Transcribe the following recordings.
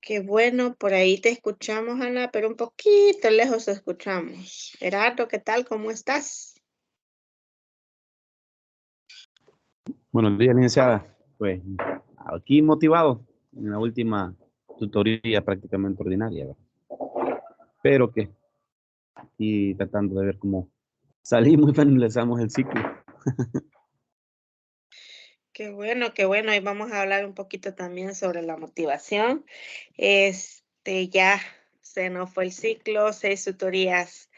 Qué bueno, por ahí te escuchamos, Ana, pero un poquito lejos te escuchamos. Gerardo, ¿qué tal? ¿Cómo estás? Buenos días, licenciada. Pues aquí motivado en la última tutoría prácticamente ordinaria, ¿verdad? Pero que aquí tratando de ver cómo salimos y finalizamos el ciclo. Qué bueno, qué bueno. Hoy vamos a hablar un poquito también sobre la motivación. Ya se nos fue el ciclo, 6 tutorías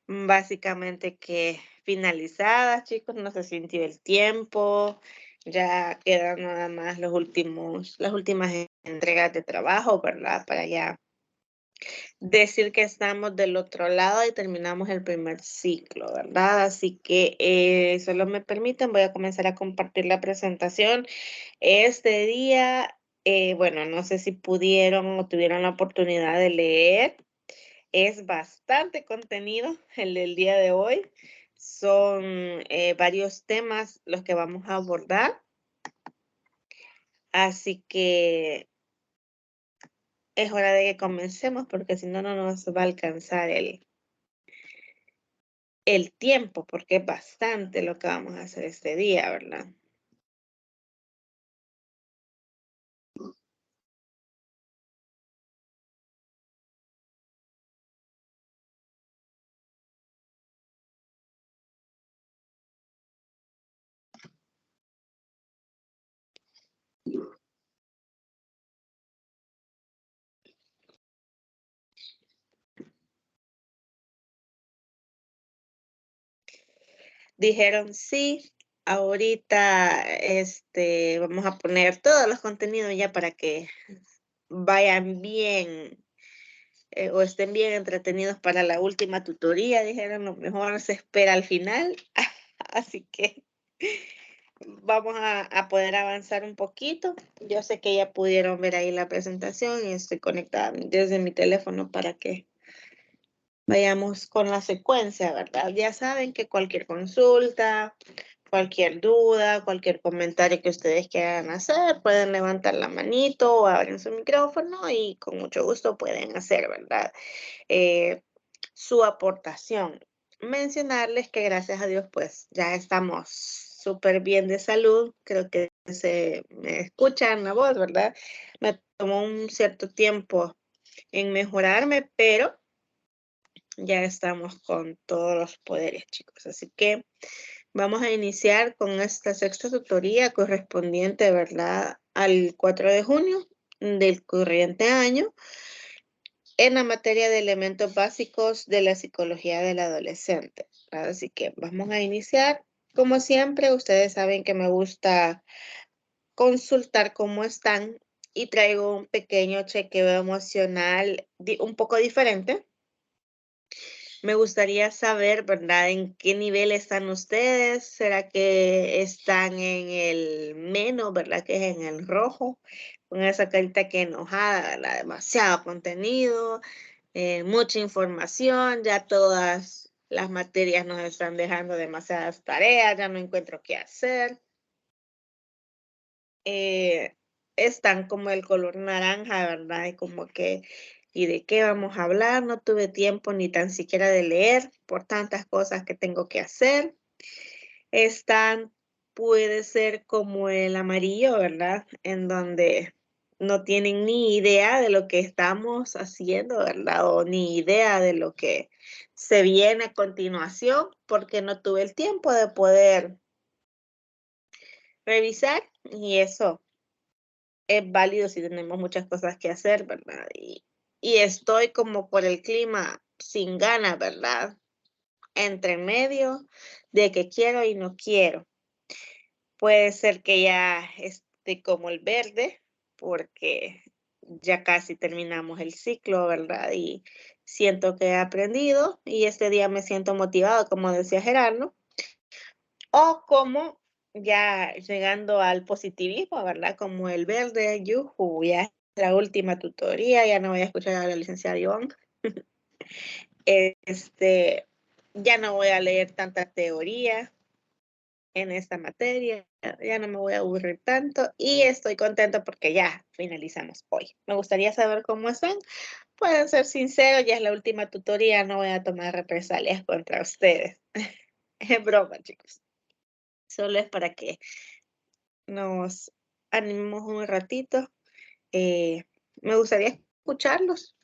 básicamente que finalizadas, chicos, no se sintió el tiempo. Ya quedan nada más las últimas entregas de trabajo, ¿verdad? Para ya decir que estamos del otro lado y terminamos el primer ciclo, ¿verdad? Así que solo me permiten, voy a comenzar a compartir la presentación. Este día, bueno, no sé si pudieron o tuvieron la oportunidad de leer. Es bastante contenido el del día de hoy. Son varios temas los que vamos a abordar. Así que es hora de que comencemos porque si no, no nos va a alcanzar el tiempo, porque es bastante lo que vamos a hacer este día, ¿verdad? Dijeron sí, ahorita vamos a poner todos los contenidos ya para que vayan bien o estén bien entretenidos para la última tutoría. Dijeron lo mejor se espera al final, así que vamos a poder avanzar un poquito. Yo sé que ya pudieron ver ahí la presentación y estoy conectada desde mi teléfono para que vayamos con la secuencia, ¿verdad? Ya saben que cualquier consulta, cualquier duda, cualquier comentario que ustedes quieran hacer, pueden levantar la manito o abrir su micrófono y con mucho gusto pueden hacer, ¿verdad? Eh, su aportación. Mencionarles que gracias a Dios, pues ya estamos súper bien de salud. Creo que se me escuchan la voz, ¿verdad? Me tomó un cierto tiempo en mejorarme, pero ya estamos con todos los poderes, chicos. Así que vamos a iniciar con esta sexta tutoría correspondiente, ¿verdad? Al 4 de junio del corriente año en la materia de elementos básicos de la psicología del adolescente, ¿verdad? Así que vamos a iniciar. Como siempre, ustedes saben que me gusta consultar cómo están y traigo un pequeño chequeo emocional un poco diferente. Me gustaría saber, ¿verdad? ¿En qué nivel están ustedes? ¿Será que están en el menos, ¿verdad? Que es en el rojo, con esa carita que enojada, ¿verdad? Demasiado contenido, mucha información, ya todas las materias nos están dejando demasiadas tareas, ya no encuentro qué hacer. Eh, Están como el color naranja, ¿verdad? Y como que, ¿y de qué vamos a hablar? No tuve tiempo ni tan siquiera de leer por tantas cosas que tengo que hacer. Están, puede ser como el amarillo, ¿verdad? En donde no tienen ni idea de lo que estamos haciendo, ¿verdad? O ni idea de lo que se viene a continuación, porque no tuve el tiempo de poder revisar y eso es válido si tenemos muchas cosas que hacer, ¿verdad? Y estoy como por el clima sin ganas, ¿verdad? Entre medio de que quiero y no quiero. Puede ser que ya esté como el verde, porque ya casi terminamos el ciclo, ¿verdad? Y siento que he aprendido y este día me siento motivado, como decía Gerardo, o como ya llegando al positivismo, ¿verdad? Como el verde, yujú, ya es la última tutoría, ya no voy a escuchar a la licenciada Ivonne. Este, ya no voy a leer tanta teoría, en esta materia, ya no me voy a aburrir tanto y estoy contento porque ya finalizamos hoy. Me gustaría saber cómo están. Pueden ser sinceros, ya es la última tutoría, no voy a tomar represalias contra ustedes. Es broma, chicos. Solo es para que nos animemos un ratito. Eh, Me gustaría escucharlos.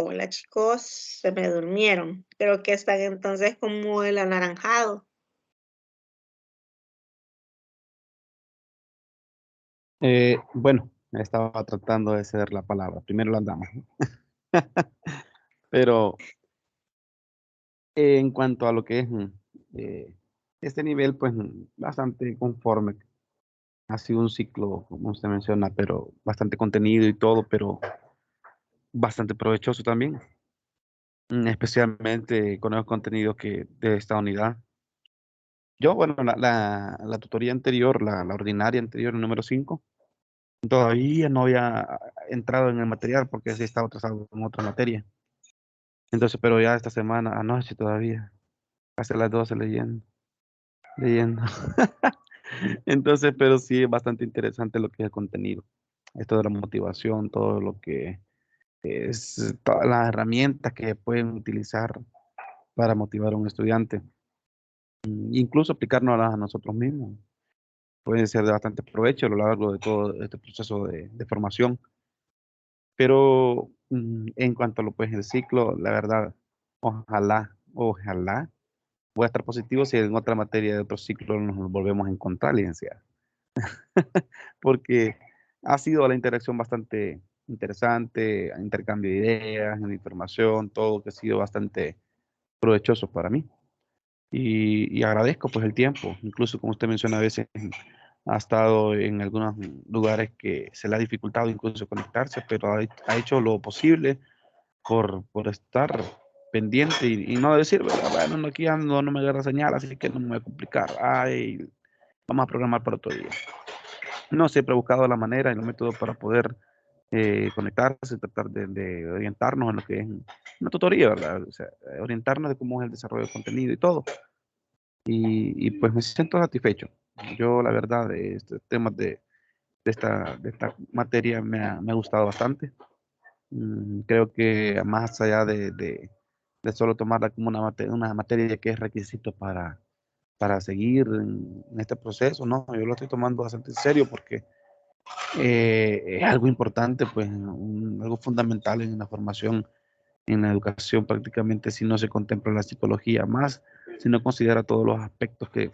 Hola, chicos, se me durmieron. Creo que están entonces como el anaranjado. Bueno, estaba tratando de ceder la palabra. Primero las damas. Pero en cuanto a lo que es eh, este nivel, pues bastante conforme. Ha sido un ciclo, como usted menciona, pero bastante contenido y todo, pero bastante provechoso también. Especialmente con los contenidos que de esta unidad. Yo, bueno, la tutoría anterior, la ordinaria anterior, el número 5 todavía no había entrado en el material porque sí estaba atrasado en otra materia. Entonces, pero ya esta semana, anoche todavía, hasta las 12 leyendo. Entonces, pero sí es bastante interesante lo que es el contenido. Esto de la motivación, todo lo que es, todas las herramientas que pueden utilizar para motivar a un estudiante. Incluso aplicarnos a nosotros mismos. Puede ser de bastante provecho a lo largo de todo este proceso de formación. Pero en cuanto a lo pues el ciclo, la verdad, ojalá voy a estar positivo si en otra materia de otro ciclo nos volvemos a encontrar, licenciada. Porque ha sido la interacción bastante interesante, intercambio de ideas, de información, todo que ha sido bastante provechoso para mí. Y agradezco pues el tiempo, incluso como usted menciona, a veces ha estado en algunos lugares que se le ha dificultado incluso conectarse, pero ha hecho lo posible por estar pendiente y no decir, bueno, no, aquí ando, no me agarra señal, así que no me voy a complicar. Ay, vamos a programar para otro día. No, siempre he buscado la manera y el método para poder conectarse, tratar de orientarnos en lo que es una tutoría, ¿verdad? O sea, orientarnos de cómo es el desarrollo de contenido y todo. Y pues me siento satisfecho. Yo, la verdad, este tema de esta materia me ha gustado bastante. Creo que más allá de solo tomarla como una materia que es requisito para seguir en este proceso, no, yo lo estoy tomando bastante en serio porque es algo importante, pues algo fundamental en la formación, en la educación, prácticamente si no se contempla la psicología más, si no considera todos los aspectos que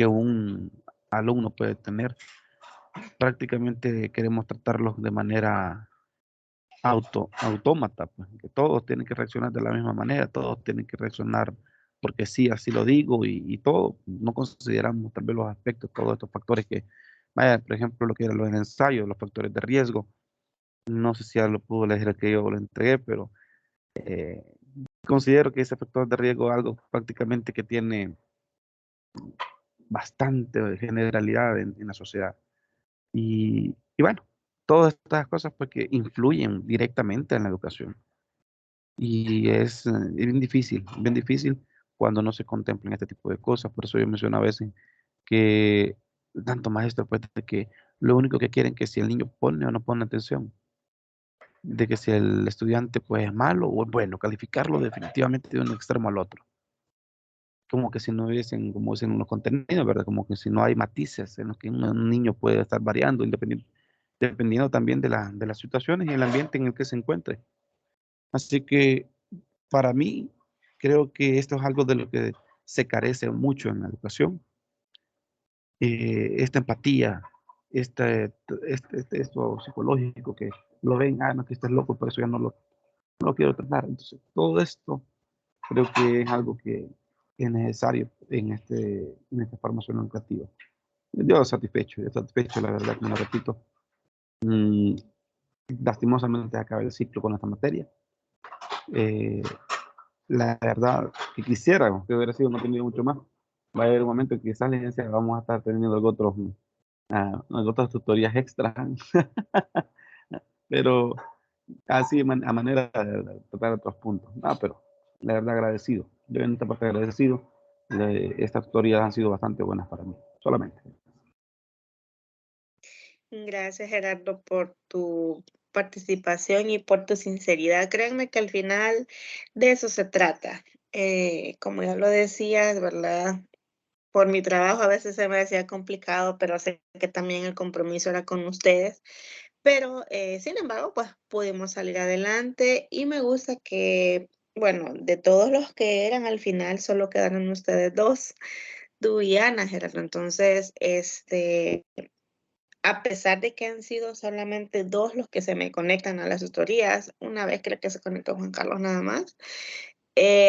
un alumno puede tener, prácticamente queremos tratarlos de manera autómata, pues, que todos tienen que reaccionar de la misma manera, todos tienen que reaccionar porque sí, así lo digo y todo, no consideramos tal vez los aspectos, todos estos factores que, vaya, por ejemplo, lo que era los ensayos, los factores de riesgo, no sé si ya lo pudo leer que yo lo entregué, pero eh, considero que ese factor de riesgo es algo prácticamente que tiene bastante generalidad en la sociedad. Y bueno, todas estas cosas pues que influyen directamente en la educación. Y es bien difícil cuando no se contemplan este tipo de cosas. Por eso yo menciono a veces que tanto maestro, pues, de que lo único que quieren que si el niño pone o no pone atención, de que si el estudiante pues es malo o es bueno, calificarlo definitivamente de un extremo al otro. Como que si no hubiesen, como dicen unos contenidos, ¿verdad? Como que si no hay matices en los que un niño puede estar variando, dependiendo también de las situaciones y el ambiente en el que se encuentre. Así que para mí, creo que esto es algo de lo que se carece mucho en la educación. Esta empatía, esto psicológico que lo ven, no, que estás loco, por eso ya no lo quiero tratar. Entonces, todo esto creo que es algo que es necesario en esta formación educativa. Yo satisfecho, la verdad, como repito. Mm, Lastimosamente acaba el ciclo con esta materia. Eh, La verdad que quisiera que hubiera sido mantenido mucho más. Va a haber un momento que quizás, licenciada, vamos a estar teniendo algo otras tutorías extras, pero así a manera de tratar otros puntos. Ah, pero la verdad agradecido. Yo en esta parte agradecido. Estas tutorías han sido bastante buenas para mí, solamente. Gracias, Gerardo, por tu participación y por tu sinceridad. Créanme que al final de eso se trata. Como ya lo decías, ¿verdad? Por mi trabajo a veces se me hacía complicado, pero sé que también el compromiso era con ustedes. Pero, sin embargo, pues pudimos salir adelante y me gusta que, bueno, de todos los que eran al final solo quedaron ustedes dos, tú y Ana, Gerardo. Entonces, a pesar de que han sido solamente 2 los que se me conectan a las tutorías, una vez creo que se conectó Juan Carlos nada más,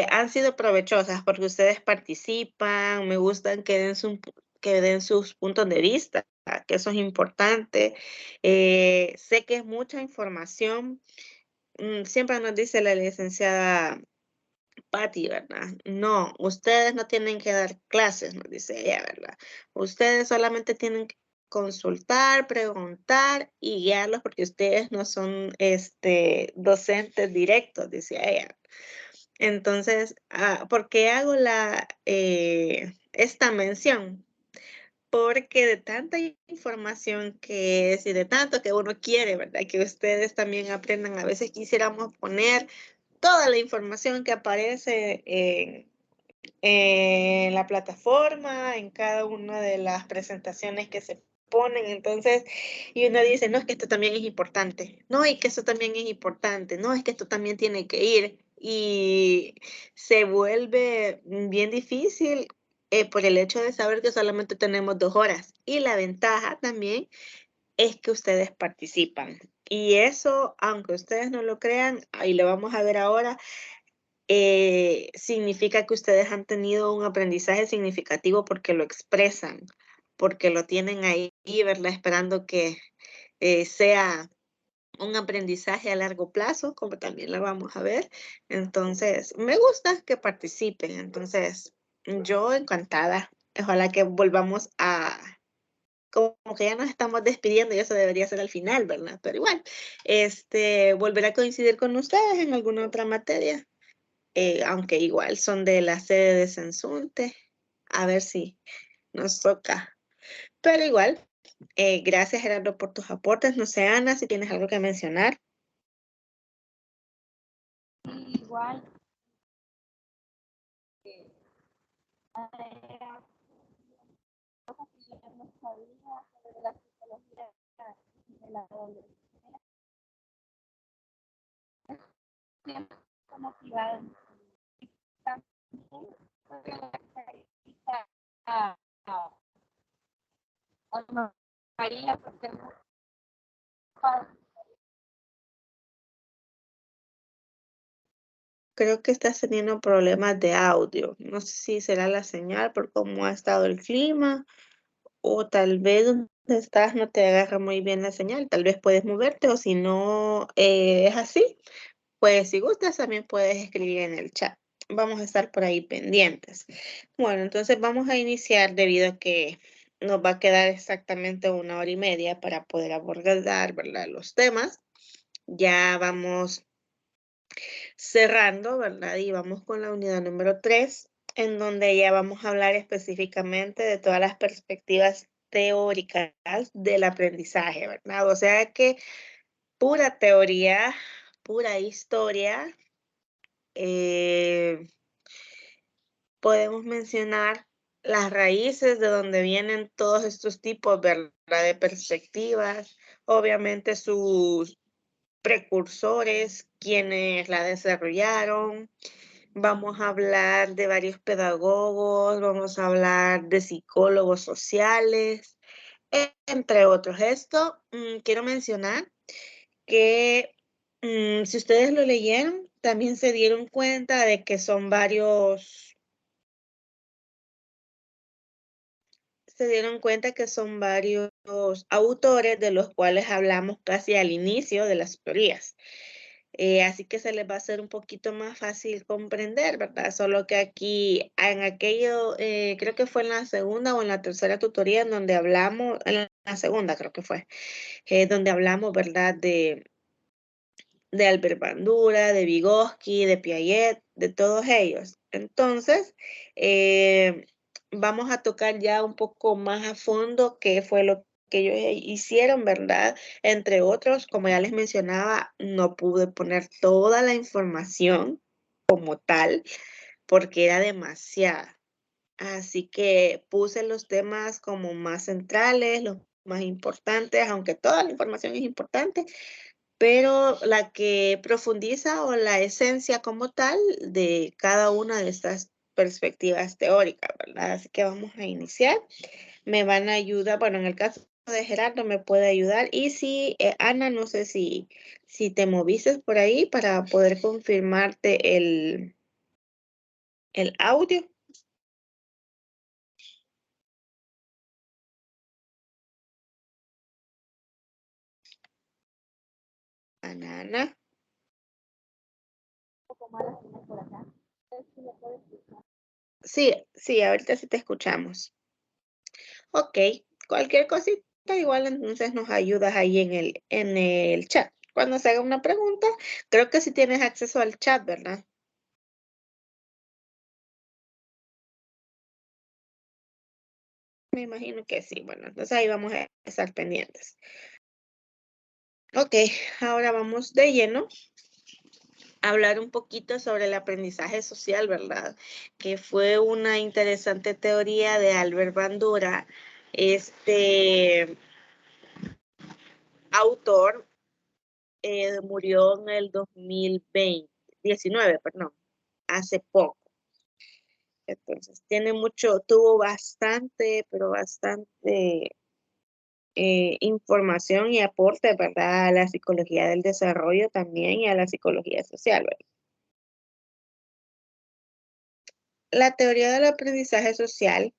han sido provechosas porque ustedes participan, me gustan que den sus puntos de vista, que eso es importante. Sé que es mucha información, siempre nos dice la licenciada Patti, ¿verdad? No, ustedes no tienen que dar clases, nos dice ella, ¿verdad? Ustedes solamente tienen que consultar, preguntar y guiarlos porque ustedes no son docentes directos, dice ella. Entonces, ¿por qué hago esta mención? Porque de tanta información que es y de tanto que uno quiere, ¿verdad? Que ustedes también aprendan. A veces quisiéramos poner toda la información que aparece en la plataforma, en cada una de las presentaciones que se ponen. Entonces, y uno dice, no, es que esto también es importante, no, y que eso también es importante, no, es que esto también tiene que ir. Y se vuelve bien difícil por el hecho de saber que solamente tenemos 2 horas. Y la ventaja también es que ustedes participan. Y eso, aunque ustedes no lo crean, ahí lo vamos a ver ahora, significa que ustedes han tenido un aprendizaje significativo porque lo expresan, porque lo tienen ahí, ¿verdad? Esperando que sea un aprendizaje a largo plazo, como también lo vamos a ver. Entonces, me gusta que participen. Entonces, yo encantada. Ojalá que volvamos como que ya nos estamos despidiendo y eso debería ser al final, ¿verdad? Pero igual, volver a coincidir con ustedes en alguna otra materia, aunque igual son de la sede de Sensunte, a ver si nos toca. Pero igual, gracias Gerardo por tus aportes. No sé, Ana, si tienes algo que mencionar. Igual, era cosas que yo no sabía sobre la psicología de la adolescencia, siempre motivada también porque la caracteriza a María porque no Creo que estás teniendo problemas de audio. No sé si será la señal por cómo ha estado el clima o tal vez donde estás no te agarra muy bien la señal. Tal vez puedes moverte o si no es así, pues si gustas también puedes escribir en el chat. Vamos a estar por ahí pendientes. Bueno, entonces vamos a iniciar debido a que nos va a quedar exactamente 1 hora y media para poder abordar, ¿verdad?, los temas. Ya vamos cerrando, ¿verdad? Y vamos con la unidad número 3, en donde ya vamos a hablar específicamente de todas las perspectivas teóricas del aprendizaje, ¿verdad? O sea que pura teoría, pura historia. eh, Podemos mencionar las raíces de donde vienen todos estos tipos, ¿verdad?, de perspectivas, obviamente sus precursores, quienes la desarrollaron. Vamos a hablar de varios pedagogos, vamos a hablar de psicólogos sociales, entre otros. Esto quiero mencionar que si ustedes lo leyeron, también se dieron cuenta de que son varios autores de los cuales hablamos casi al inicio de las teorías. Así que se les va a hacer un poquito más fácil comprender, ¿verdad? Solo que aquí, en aquello, creo que fue en la segunda o en la tercera tutoría en donde hablamos, en la segunda creo que fue, donde hablamos, ¿verdad? De Albert Bandura, de Vygotsky, de Piaget, de todos ellos. Entonces, vamos a tocar ya un poco más a fondo qué fue lo que ellos hicieron, ¿verdad? Entre otros, como ya les mencionaba, no pude poner toda la información como tal porque era demasiada. Así que puse los temas como más centrales, los más importantes, aunque toda la información es importante, pero la que profundiza o la esencia como tal de cada una de estas perspectivas teóricas, ¿verdad? Así que vamos a iniciar. Me van a ayudar, bueno, en el caso de Gerardo me puede ayudar y si Ana, no sé si te moviste por ahí para poder confirmarte el audio. Ana. Un poco mala señal por acá. Si me puede escuchar. Sí, ahorita sí te escuchamos. Ok, cualquier cosita igual entonces nos ayudas ahí en el chat. Cuando se haga una pregunta, creo que sí tienes acceso al chat, ¿verdad? Me imagino que sí. Bueno, entonces ahí vamos a estar pendientes. Ok, ahora vamos de lleno a hablar un poquito sobre el aprendizaje social, ¿verdad? Que fue una interesante teoría de Albert Bandura. Este autor murió en el 2019, perdón, hace poco. Entonces, tuvo bastante, pero bastante información y aporte, ¿verdad? A la psicología del desarrollo también y a la psicología social, ¿verdad? La teoría del aprendizaje social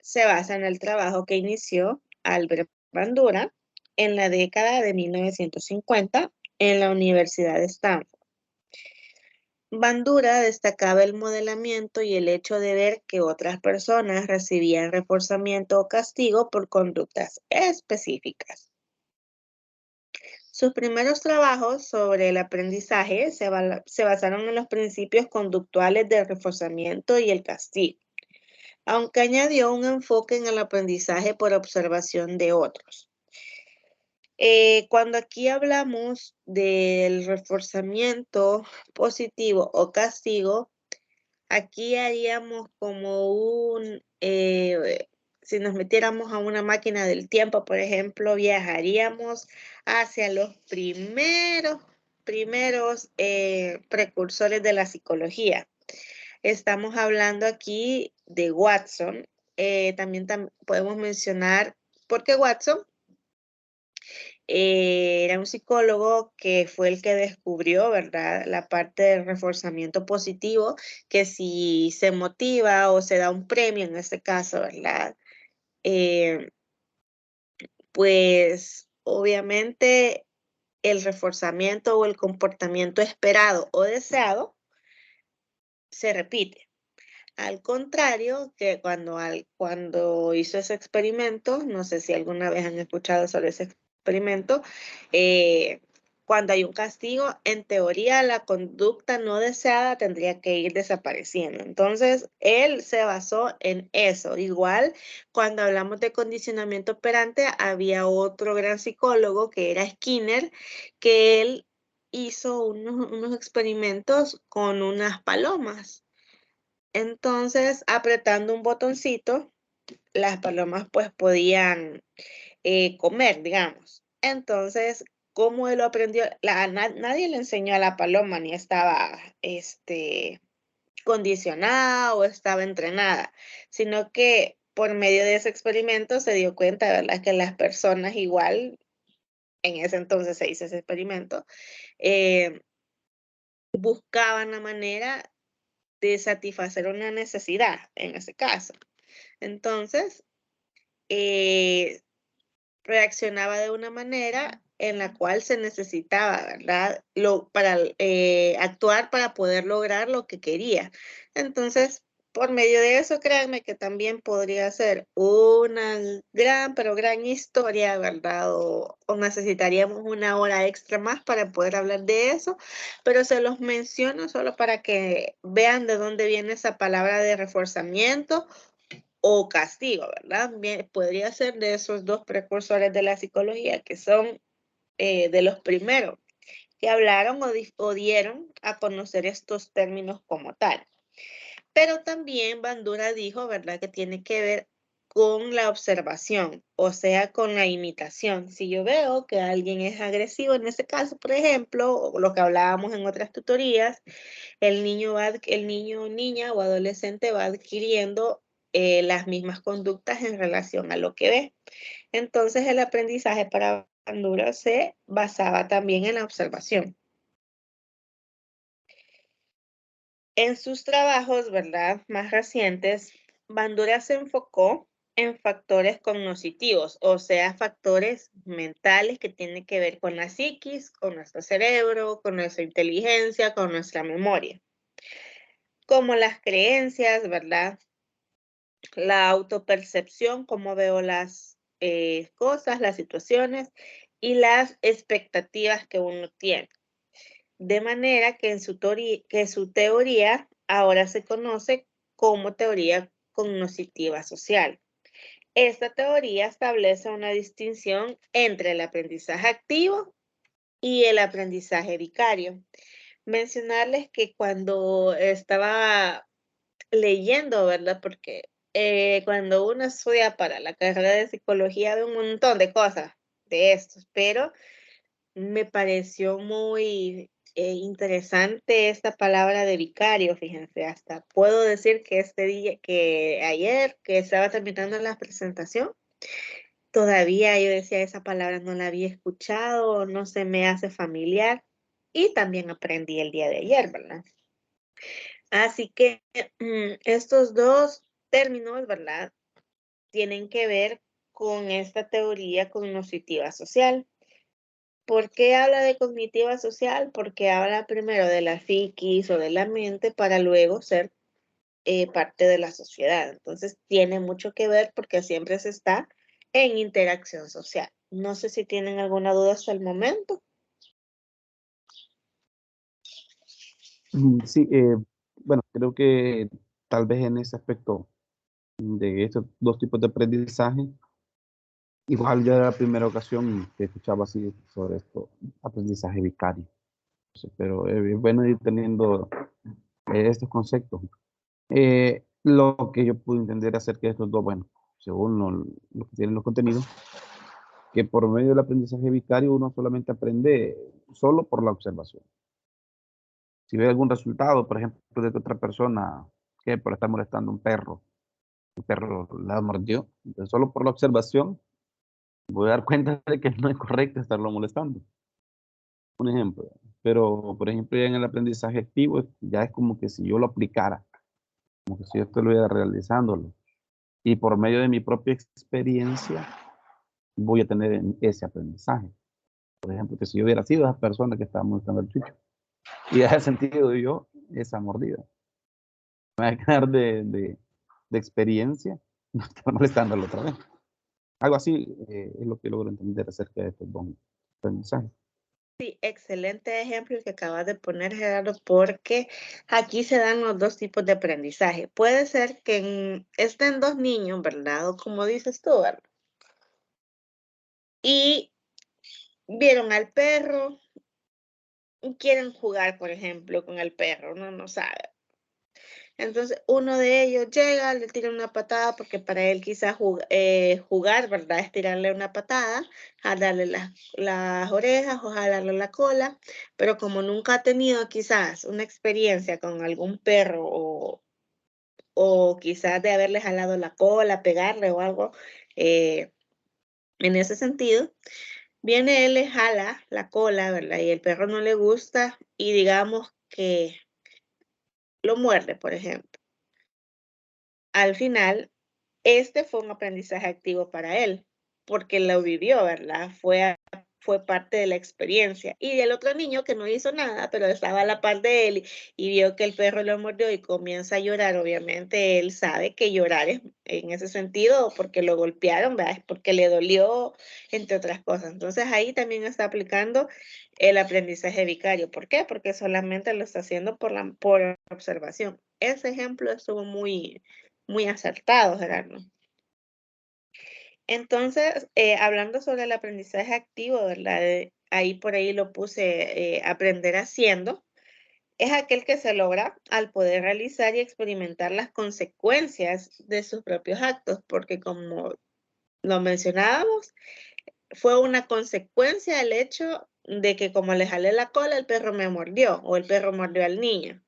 se basa en el trabajo que inició Albert Bandura en la década de 1950 en la Universidad de Stanford. Bandura destacaba el modelamiento y el hecho de ver que otras personas recibían reforzamiento o castigo por conductas específicas. Sus primeros trabajos sobre el aprendizaje se basaron en los principios conductuales del reforzamiento y el castigo, aunque añadió un enfoque en el aprendizaje por observación de otros. Cuando aquí hablamos del reforzamiento positivo o castigo, aquí haríamos como si nos metiéramos a una máquina del tiempo, por ejemplo, viajaríamos hacia los primeros precursores de la psicología. Estamos hablando aquí de Watson. También podemos mencionar, porque Watson era un psicólogo que fue el que descubrió, ¿verdad? La parte del reforzamiento positivo, que si se motiva o se da un premio en este caso, ¿verdad? Eh, pues obviamente el reforzamiento o el comportamiento esperado o deseado se repite. Al contrario, que cuando hizo ese experimento, no sé si alguna vez han escuchado sobre ese experimento, eh, cuando hay un castigo, en teoría la conducta no deseada tendría que ir desapareciendo. Entonces, él se basó en eso. Igual, cuando hablamos de condicionamiento operante, había otro gran psicólogo que era Skinner, que él hizo unos experimentos con unas palomas. Entonces, apretando un botoncito, las palomas pues podían comer, digamos. Entonces, ¿cómo él lo aprendió? Nadie le enseñó a la paloma, ni estaba condicionada o estaba entrenada, sino que por medio de ese experimento se dio cuenta, ¿verdad? Que las personas igual, en ese entonces se hizo ese experimento, eh, buscaban la manera de satisfacer una necesidad en ese caso. Entonces, reaccionaba de una manera en la cual se necesitaba, ¿verdad? Para actuar para poder lograr lo que quería. Entonces, por medio de eso, créanme que también podría ser una gran, pero gran historia, ¿verdad? O necesitaríamos una hora extra más para poder hablar de eso, pero se los menciono solo para que vean de dónde viene esa palabra de reforzamiento o castigo, ¿verdad? Bien, podría ser de esos dos precursores de la psicología que son de los primeros que hablaron o dieron a conocer estos términos como tal. Pero también Bandura dijo, ¿verdad?, que tiene que ver con la observación, o sea, con la imitación. Si yo veo que alguien es agresivo, en este caso, por ejemplo, o lo que hablábamos en otras tutorías, el niño o niña o adolescente va adquiriendo las mismas conductas en relación a lo que ve. Entonces, el aprendizaje para Bandura se basaba también en la observación. En sus trabajos, ¿verdad?, más recientes, Bandura se enfocó en factores cognitivos, o sea, factores mentales que tienen que ver con la psiquis, con nuestro cerebro, con nuestra inteligencia, con nuestra memoria, como las creencias, ¿verdad?, la autopercepción, cómo veo las cosas, las situaciones y las expectativas que uno tiene. De manera que, su teoría ahora se conoce como teoría cognitiva social. Esta teoría establece una distinción entre el aprendizaje activo y el aprendizaje vicario. Mencionarles que cuando estaba leyendo, ¿verdad? Porque cuando uno estudia para la carrera de psicología ve un montón de cosas de estos, pero me pareció muy interesante esta palabra de vicario, fíjense, hasta puedo decir que que ayer que estaba terminando la presentación, todavía yo decía esa palabra no la había escuchado, no se me hace familiar y también aprendí el día de ayer, ¿verdad? Así que estos dos términos, ¿verdad?, tienen que ver con esta teoría cognitiva social. ¿Por qué habla de cognitiva social? Porque habla primero de la psiquis o de la mente para luego ser parte de la sociedad. Entonces tiene mucho que ver porque siempre se está en interacción social. No sé si tienen alguna duda hasta el momento. Sí, bueno, creo que tal vez en ese aspecto de estos dos tipos de aprendizaje, igual ya era la primera ocasión que escuchaba así sobre esto, aprendizaje vicario. Sí, pero es bueno ir teniendo estos conceptos. Lo que yo pude entender acerca de estos dos, bueno, según lo que tienen los contenidos, que por medio del aprendizaje vicario uno solamente aprende solo por la observación. Si ve algún resultado, por ejemplo, de que otra persona que por estar molestando a un perro, el perro la mordió, entonces solo por la observación voy a dar cuenta de que no es correcto estarlo molestando. Un ejemplo. Pero, por ejemplo, ya en el aprendizaje activo, ya es como que si yo lo aplicara, como que si yo estuviera realizándolo. Y por medio de mi propia experiencia, voy a tener ese aprendizaje. Por ejemplo, que si yo hubiera sido esa persona que estaba molestando al chucho y haya sentido yo esa mordida, me va a quedar de experiencia no estar molestándolo otra vez. Algo así es lo que logro entender acerca de estos dos aprendizajes. Sí, excelente ejemplo el que acabas de poner, Gerardo, porque aquí se dan los dos tipos de aprendizaje. Puede ser que estén dos niños, ¿verdad? O como dices tú, ¿verdad? Y vieron al perro y quieren jugar, por ejemplo, con el perro, uno no sabe. Entonces, uno de ellos llega, le tira una patada, porque para él quizás jugar, ¿verdad? Es tirarle una patada, jalarle las orejas o jalarle la cola, pero como nunca ha tenido quizás una experiencia con algún perro o quizás de haberle jalado la cola, pegarle o algo en ese sentido, viene él, le jala la cola, ¿verdad? Y el perro no le gusta y digamos que lo muerde, por ejemplo. Al final, este fue un aprendizaje activo para él, porque lo vivió, ¿verdad? Fue fue parte de la experiencia. Y el otro niño que no hizo nada, pero estaba a la par de él y vio que el perro lo mordió y comienza a llorar, obviamente él sabe que llorar es en ese sentido porque lo golpearon, ¿verdad? Es porque le dolió, entre otras cosas. Entonces ahí también está aplicando el aprendizaje vicario. ¿Por qué? Porque solamente lo está haciendo por observación. Ese ejemplo estuvo muy, muy acertado, Gerardo. Entonces, hablando sobre el aprendizaje activo, ¿verdad? Ahí por ahí lo puse, aprender haciendo, es aquel que se logra al poder realizar y experimentar las consecuencias de sus propios actos, porque como lo mencionábamos, fue una consecuencia del hecho de que como le jalé la cola, el perro me mordió o el perro mordió al niño.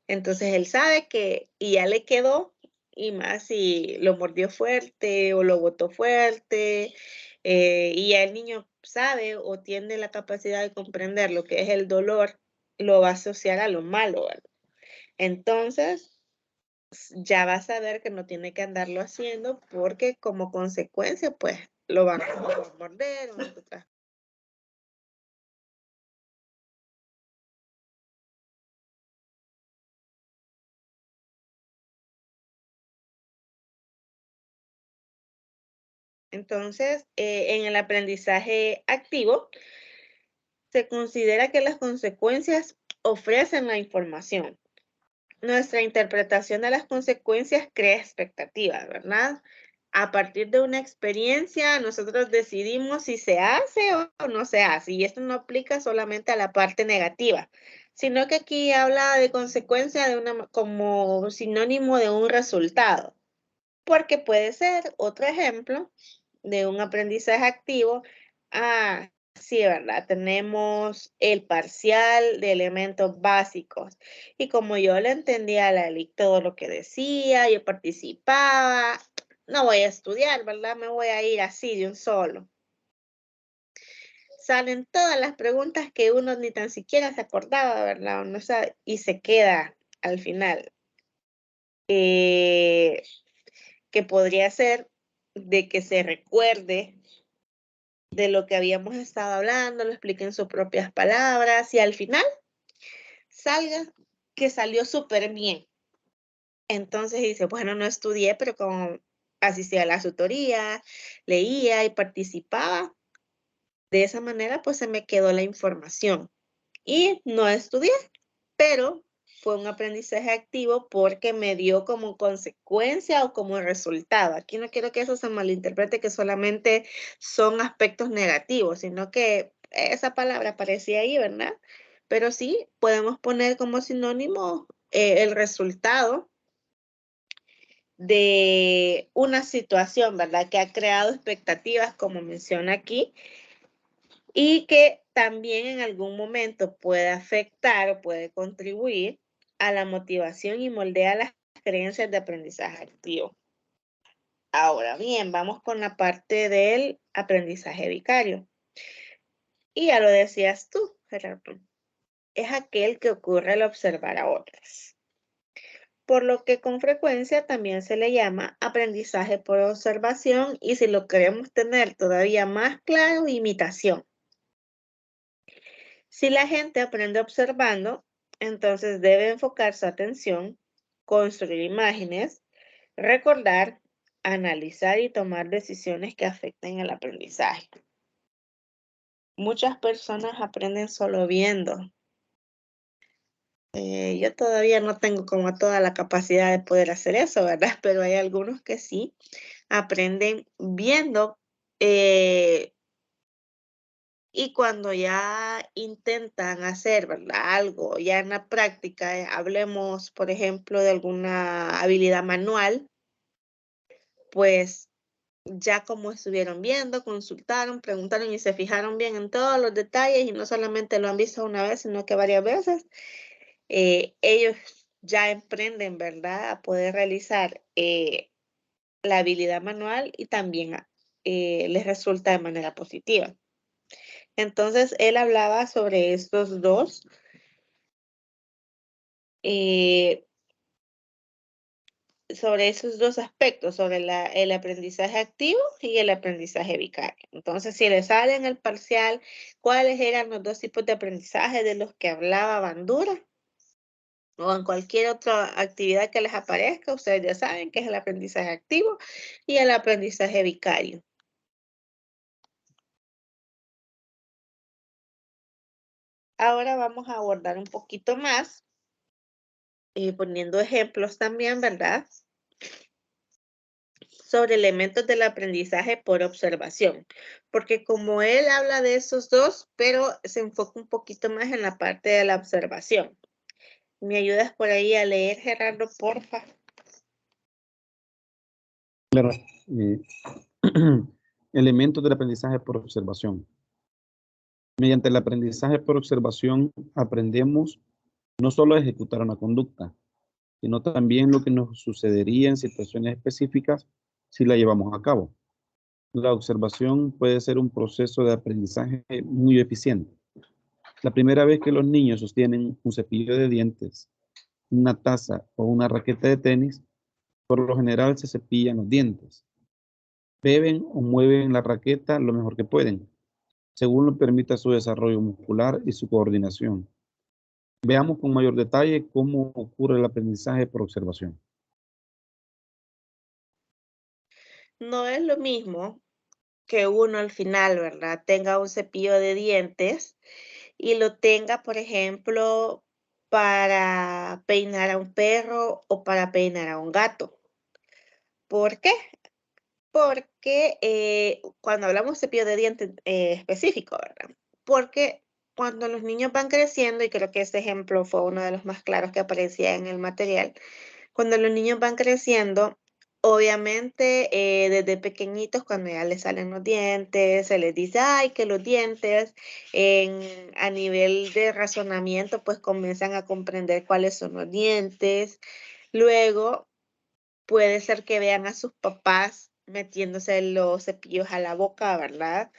Entonces él sabe que y ya le quedó, y más si lo mordió fuerte o lo botó fuerte, y ya el niño sabe o tiene la capacidad de comprender lo que es el dolor, lo va a asociar a lo malo, ¿verdad? Entonces, ya va a saber que no tiene que andarlo haciendo porque como consecuencia, pues, lo van a morder o otras. Entonces, en el aprendizaje activo, se considera que las consecuencias ofrecen la información. Nuestra interpretación de las consecuencias crea expectativas, ¿verdad? A partir de una experiencia, nosotros decidimos si se hace o no se hace. Y esto no aplica solamente a la parte negativa, sino que aquí habla de consecuencia como sinónimo de un resultado. Porque puede ser otro ejemplo de un aprendizaje activo. Sí, ¿verdad? Tenemos el parcial de elementos básicos. Y como yo le entendía a la LIC todo lo que decía, yo participaba, no voy a estudiar, ¿verdad? Me voy a ir así de un solo. Salen todas las preguntas que uno ni tan siquiera se acordaba, ¿verdad? No sabe, y se queda al final. Que podría ser de que se recuerde de lo que habíamos estado hablando, lo explique en sus propias palabras y al final salga que salió súper bien. Entonces dice, bueno, no estudié, pero como asistía a las tutorías, leía y participaba, de esa manera pues se me quedó la información. Y no estudié, pero fue un aprendizaje activo porque me dio como consecuencia o como resultado. Aquí no quiero que eso se malinterprete, que solamente son aspectos negativos, sino que esa palabra aparecía ahí, ¿verdad? Pero sí, podemos poner como sinónimo el resultado de una situación, ¿verdad? Que ha creado expectativas, como menciona aquí, y que también en algún momento puede afectar o puede contribuir a la motivación y moldea las creencias de aprendizaje activo. Ahora bien, vamos con la parte del aprendizaje vicario. Y ya lo decías tú, Gerardo, es aquel que ocurre al observar a otros. Por lo que con frecuencia también se le llama aprendizaje por observación y si lo queremos tener todavía más claro, imitación. Si la gente aprende observando, entonces debe enfocar su atención, construir imágenes, recordar, analizar y tomar decisiones que afecten el aprendizaje. Muchas personas aprenden solo viendo. Yo todavía no tengo como toda la capacidad de poder hacer eso, ¿verdad? Pero hay algunos que sí aprenden viendo. Y cuando ya intentan hacer, ¿verdad? Algo ya en la práctica, hablemos, por ejemplo, de alguna habilidad manual, pues ya como estuvieron viendo, consultaron, preguntaron y se fijaron bien en todos los detalles y no solamente lo han visto una vez, sino que varias veces, ellos ya emprenden, ¿verdad? A poder realizar la habilidad manual y también les resulta de manera positiva. Entonces, él hablaba sobre estos dos. sobre esos dos aspectos, sobre el aprendizaje activo y el aprendizaje vicario. Entonces, si les sale en el parcial cuáles eran los dos tipos de aprendizaje de los que hablaba Bandura, o en cualquier otra actividad que les aparezca, ustedes ya saben que es el aprendizaje activo y el aprendizaje vicario. Ahora vamos a abordar un poquito más, poniendo ejemplos también, ¿verdad? Sobre elementos del aprendizaje por observación, porque como él habla de esos dos, pero se enfoca un poquito más en la parte de la observación. ¿Me ayudas por ahí a leer, Gerardo, porfa? Claro. Elementos del aprendizaje por observación. Mediante el aprendizaje por observación aprendemos no solo a ejecutar una conducta, sino también lo que nos sucedería en situaciones específicas si la llevamos a cabo. La observación puede ser un proceso de aprendizaje muy eficiente. La primera vez que los niños sostienen un cepillo de dientes, una taza o una raqueta de tenis, por lo general se cepillan los dientes. Beben o mueven la raqueta lo mejor que pueden, según lo permita su desarrollo muscular y su coordinación. Veamos con mayor detalle cómo ocurre el aprendizaje por observación. No es lo mismo que uno al final, ¿verdad? Tenga un cepillo de dientes y lo tenga, por ejemplo, para peinar a un perro o para peinar a un gato. ¿Por qué? Porque cuando hablamos de cepillo de dientes específico, ¿verdad? Porque cuando los niños van creciendo, y creo que este ejemplo fue uno de los más claros que aparecía en el material, cuando los niños van creciendo, obviamente desde pequeñitos, cuando ya les salen los dientes, se les dice, ay, que los dientes, a nivel de razonamiento, pues comienzan a comprender cuáles son los dientes. Luego, puede ser que vean a sus papás metiéndose los cepillos a la boca, ¿verdad?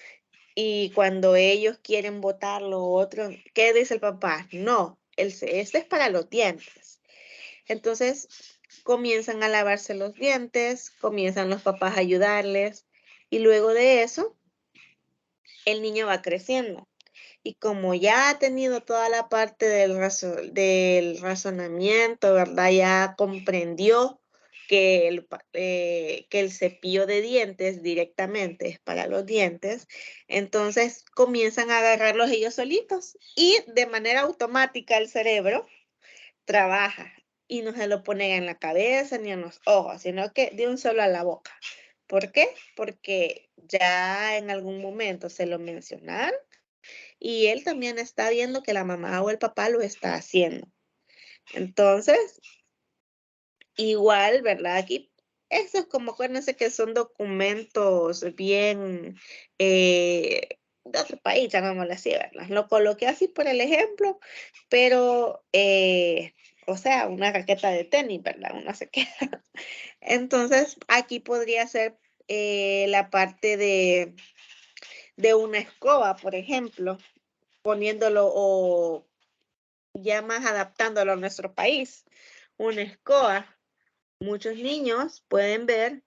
Y cuando ellos quieren botar lo otro, ¿qué dice el papá? No, este es para los dientes. Entonces, comienzan a lavarse los dientes, comienzan los papás a ayudarles y luego de eso, el niño va creciendo. Y como ya ha tenido toda la parte del razonamiento, ¿verdad? Ya comprendió que el cepillo de dientes directamente es para los dientes, entonces comienzan a agarrarlos ellos solitos y de manera automática el cerebro trabaja y no se lo ponen en la cabeza ni en los ojos, sino que de un solo a la boca. ¿Por qué? Porque ya en algún momento se lo mencionaron y él también está viendo que la mamá o el papá lo está haciendo. Entonces, igual, ¿verdad? Aquí, eso es como, acuérdense que son documentos bien de otro país, llamémoslo así, ¿verdad? Lo coloqué así por el ejemplo, pero, o sea, una raqueta de tenis, ¿verdad? Uno se queda. Entonces, aquí podría ser la parte de una escoba, por ejemplo, poniéndolo o ya más adaptándolo a nuestro país. Una escoba. Muchos niños pueden ver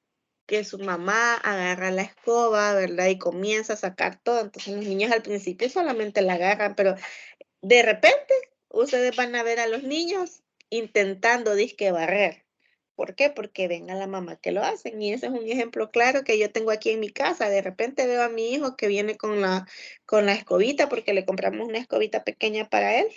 que su mamá agarra la escoba, ¿verdad? Y comienza a sacar todo. Entonces los niños al principio solamente la agarran, pero de repente ustedes van a ver a los niños intentando disque barrer. ¿Por qué? Porque ven a la mamá que lo hacen. Y ese es un ejemplo claro que yo tengo aquí en mi casa. De repente veo a mi hijo que viene con la escobita, porque le compramos una escobita pequeña para él.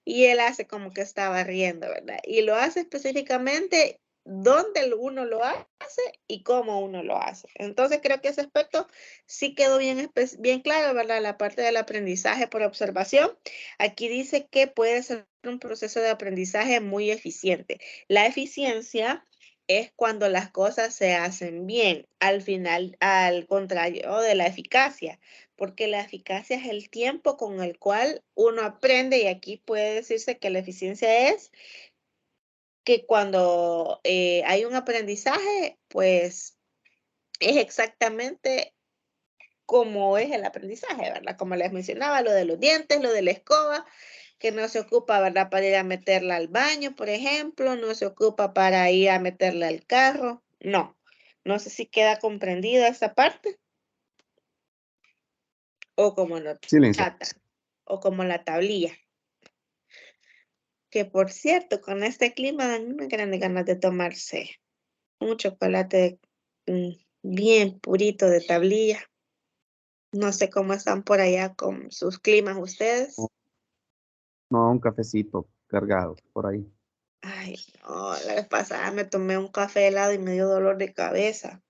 Y él hace como que está barriendo, ¿verdad? Y lo hace específicamente dónde uno lo hace y cómo uno lo hace. Entonces creo que ese aspecto sí quedó bien claro, ¿verdad? La parte del aprendizaje por observación. Aquí dice que puede ser un proceso de aprendizaje muy eficiente. La eficiencia es cuando las cosas se hacen bien, al final, al contrario de la eficacia, porque la eficacia es el tiempo con el cual uno aprende y aquí puede decirse que la eficiencia es que cuando hay un aprendizaje, pues es exactamente como es el aprendizaje, ¿verdad? Como les mencionaba, lo de los dientes, lo de la escoba, que no se ocupa, ¿verdad? Para ir a meterla al baño, por ejemplo, no se ocupa para ir a meterla al carro. No, no sé si queda comprendida esa parte. O como la Silencio. chata, o como la tablilla. Que por cierto, con este clima dan unas grandes ganas de tomarse un chocolate bien purito de tablilla. No sé cómo están por allá con sus climas ustedes. No, un cafecito cargado por ahí. Ay, no, la vez pasada me tomé un café helado y me dio dolor de cabeza.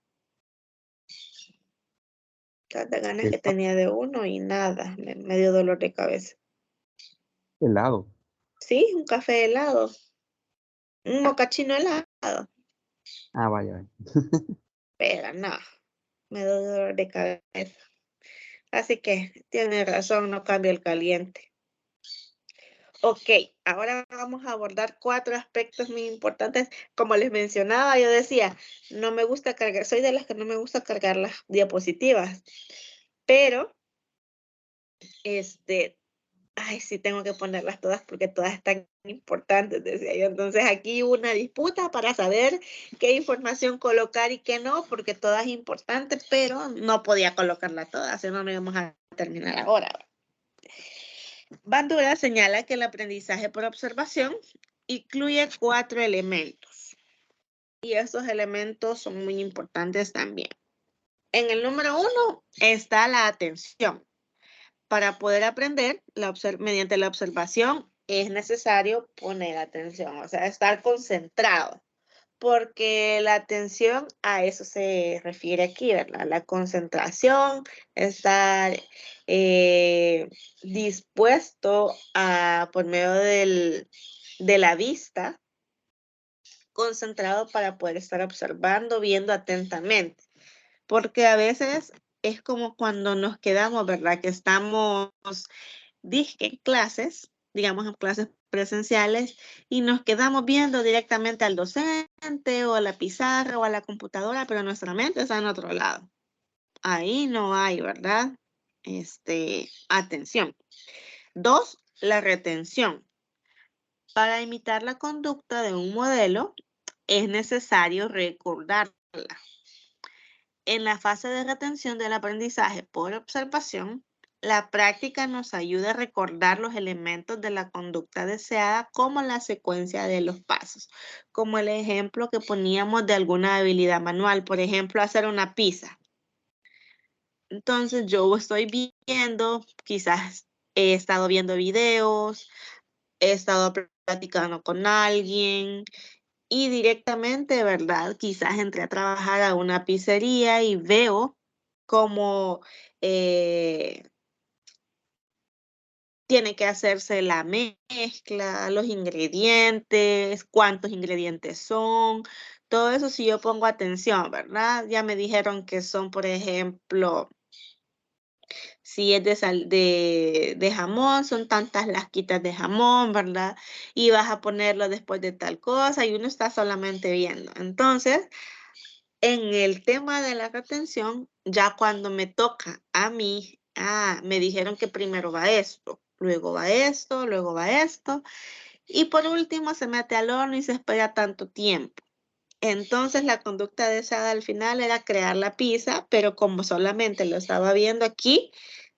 Tantas ganas que tenía de uno y nada, me dio dolor de cabeza. Helado. Sí, un café helado, un mocachino helado, Ah, vaya. pero no, me dio dolor de cabeza. Así que tiene razón, no cambia el caliente. Ok, ahora vamos a abordar 4 aspectos muy importantes. Como les mencionaba, yo decía, no me gusta cargar, soy de las que no me gusta cargar las diapositivas, pero ay, sí tengo que ponerlas todas porque todas están importantes, decía yo. Entonces aquí hubo una disputa para saber qué información colocar y qué no, porque todas importantes, pero no podía colocarla todas, si no, no íbamos a terminar ahora. Bandura señala que el aprendizaje por observación incluye 4 elementos y estos elementos son muy importantes también. En el número 1 está la atención. Para poder aprender mediante la observación es necesario poner atención, o sea, estar concentrado, porque la atención a eso se refiere aquí, ¿verdad? La concentración, estar dispuesto a, por medio de la vista, concentrado para poder estar observando, viendo atentamente. Porque a veces es como cuando nos quedamos, ¿verdad? Que estamos disque en clases, digamos en clases presenciales, y nos quedamos viendo directamente al docente o a la pizarra o a la computadora, pero nuestra mente está en otro lado. Ahí no hay, ¿verdad? Atención. 2, la retención. Para imitar la conducta de un modelo, es necesario recordarla. En la fase de retención del aprendizaje por observación, la práctica nos ayuda a recordar los elementos de la conducta deseada como la secuencia de los pasos, como el ejemplo que poníamos de alguna habilidad manual, por ejemplo, hacer una pizza. Entonces yo estoy viendo, quizás he estado viendo videos, he estado platicando con alguien, y directamente, ¿verdad? Quizás entré a trabajar a una pizzería y veo cómo tiene que hacerse la mezcla, los ingredientes, cuántos ingredientes son, todo eso si yo pongo atención, ¿verdad? Ya me dijeron que son, por ejemplo, si es de jamón, son tantas lasquitas de jamón, ¿verdad? Y vas a ponerlo después de tal cosa y uno está solamente viendo. Entonces, en el tema de la retención, ya cuando me toca a mí, me dijeron que primero va esto, luego va esto, luego va esto, y por último se mete al horno y se espera tanto tiempo. Entonces la conducta deseada al final era crear la pizza, pero como solamente lo estaba viendo aquí,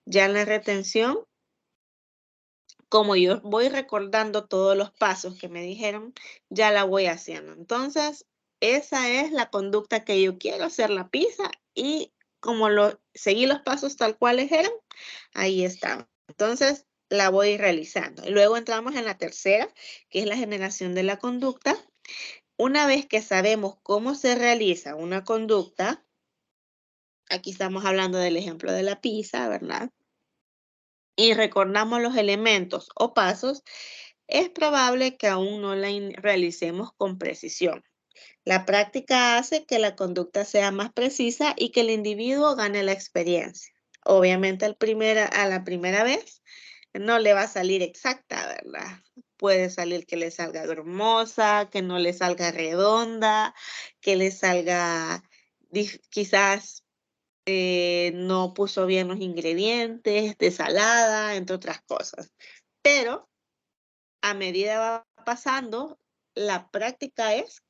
ya en la retención, como yo voy recordando todos los pasos que me dijeron, ya la voy haciendo. Entonces, esa es la conducta que yo quiero, hacer la pizza y como seguí los pasos tal cuales eran, ahí está. Entonces, la voy realizando. Y luego entramos en la tercera, que es la generación de la conducta. Una vez que sabemos cómo se realiza una conducta, aquí estamos hablando del ejemplo de la pizza, ¿verdad? Y recordamos los elementos o pasos, es probable que aún no la realicemos con precisión. La práctica hace que la conducta sea más precisa y que el individuo gane la experiencia. Obviamente a la primera vez no le va a salir exacta, ¿verdad? Puede salir que le salga grumosa, que no le salga redonda, que le salga quizás no puso bien los ingredientes, desalada, entre otras cosas. Pero a medida va pasando, la práctica es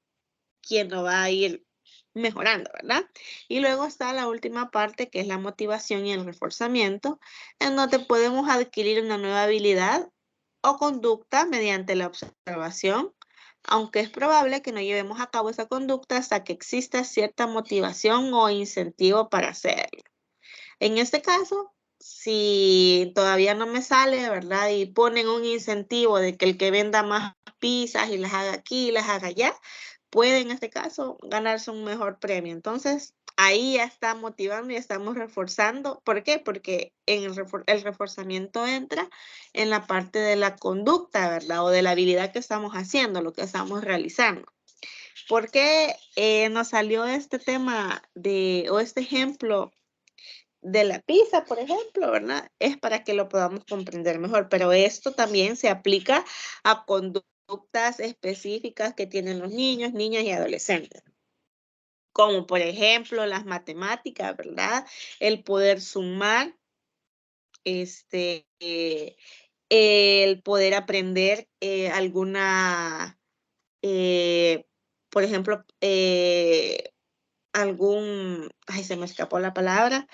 quien lo va a ir mejorando, ¿verdad? Y luego está la última parte, que es la motivación y el reforzamiento, en donde podemos adquirir una nueva habilidad o conducta mediante la observación, aunque es probable que no llevemos a cabo esa conducta hasta que exista cierta motivación o incentivo para hacerlo. En este caso, si todavía no me sale, ¿verdad? Y ponen un incentivo de que el que venda más pizzas y las haga aquí y las haga allá, puede en este caso ganarse un mejor premio. Entonces, ahí ya está motivando y estamos reforzando. ¿Por qué? Porque en el reforzamiento entra en la parte de la conducta, ¿verdad? O de la habilidad que estamos haciendo, lo que estamos realizando. ¿Por qué nos salió este tema o este ejemplo de la pizza, por ejemplo, ¿verdad? Es para que lo podamos comprender mejor, pero esto también se aplica a conductas específicas que tienen los niños, niñas y adolescentes, como por ejemplo las matemáticas, ¿verdad? El poder sumar, el poder aprender alguna, por ejemplo, ay, se me escapó la palabra,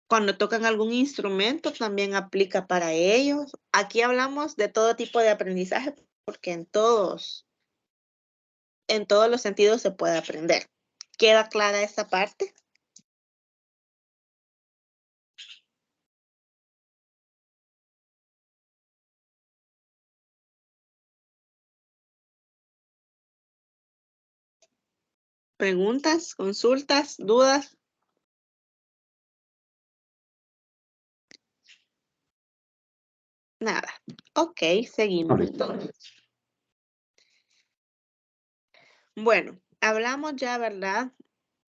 cuando tocan algún instrumento también aplica para ellos. Aquí hablamos de todo tipo de aprendizaje porque en todos los sentidos se puede aprender. ¿Queda clara esta parte? ¿Preguntas, consultas, dudas? Nada. Ok, seguimos entonces. Bueno, hablamos ya, ¿verdad?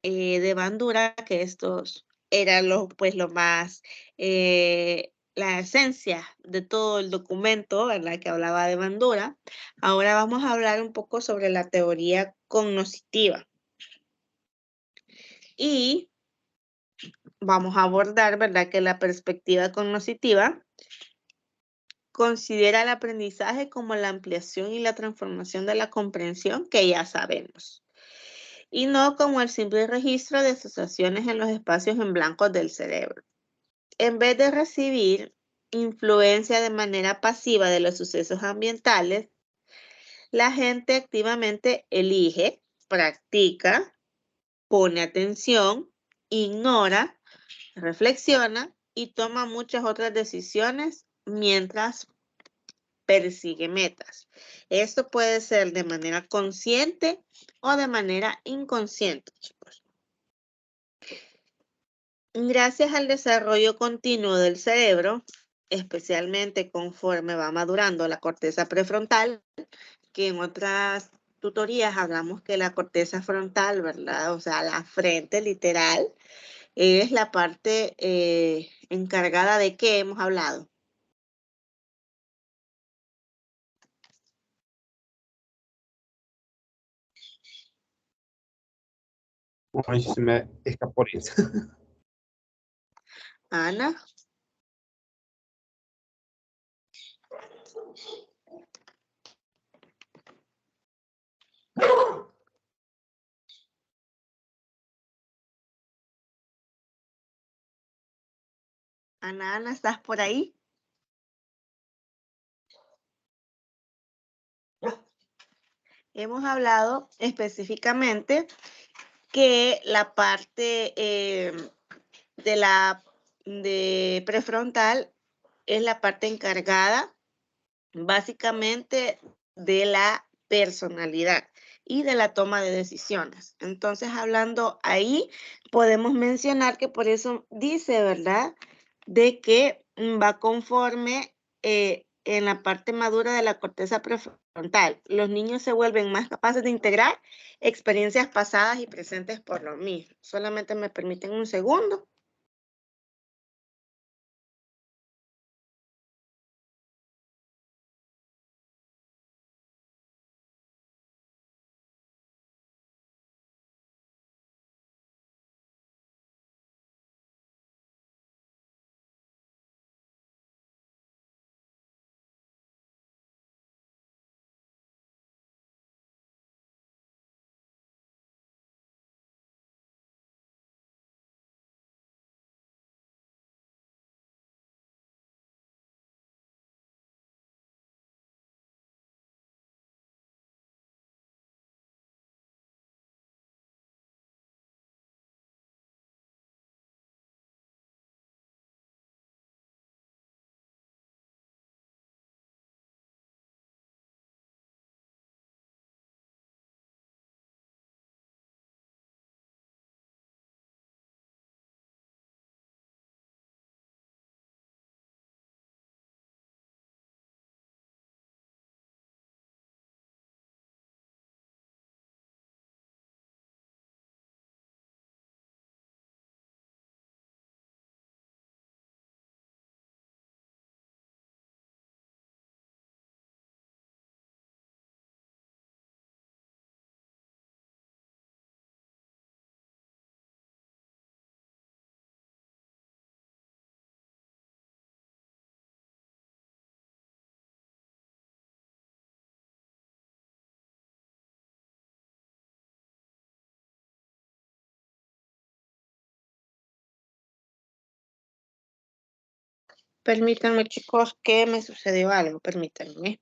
De Bandura, que estos eran pues, lo más, la esencia de todo el documento, ¿verdad? Que hablaba de Bandura. Ahora vamos a hablar un poco sobre la teoría cognoscitiva. Y vamos a abordar, ¿verdad? Que la perspectiva cognoscitiva considera el aprendizaje como la ampliación y la transformación de la comprensión que ya sabemos, y no como el simple registro de asociaciones en los espacios en blanco del cerebro. En vez de recibir influencia de manera pasiva de los sucesos ambientales, la gente activamente elige, practica, pone atención, ignora, reflexiona y toma muchas otras decisiones mientras persigue metas. Esto puede ser de manera consciente o de manera inconsciente, chicos. Gracias al desarrollo continuo del cerebro, especialmente conforme va madurando la corteza prefrontal, que en otras tutorías hablamos que la corteza frontal, ¿verdad? O sea, la frente literal, es la parte encargada de qué hemos hablado. Ay, se me escapó ahorita. Ana. Ana, ¿estás por ahí? Hemos hablado específicamente que la parte de prefrontal es la parte encargada básicamente de la personalidad y de la toma de decisiones. Entonces, hablando ahí, podemos mencionar que por eso dice, ¿verdad? De que va conforme en la parte madura de la corteza prefrontal. Los niños se vuelven más capaces de integrar experiencias pasadas y presentes por lo mismo. Solamente me permiten un segundo. Permítanme, chicos, que me sucedió algo. Permítanme.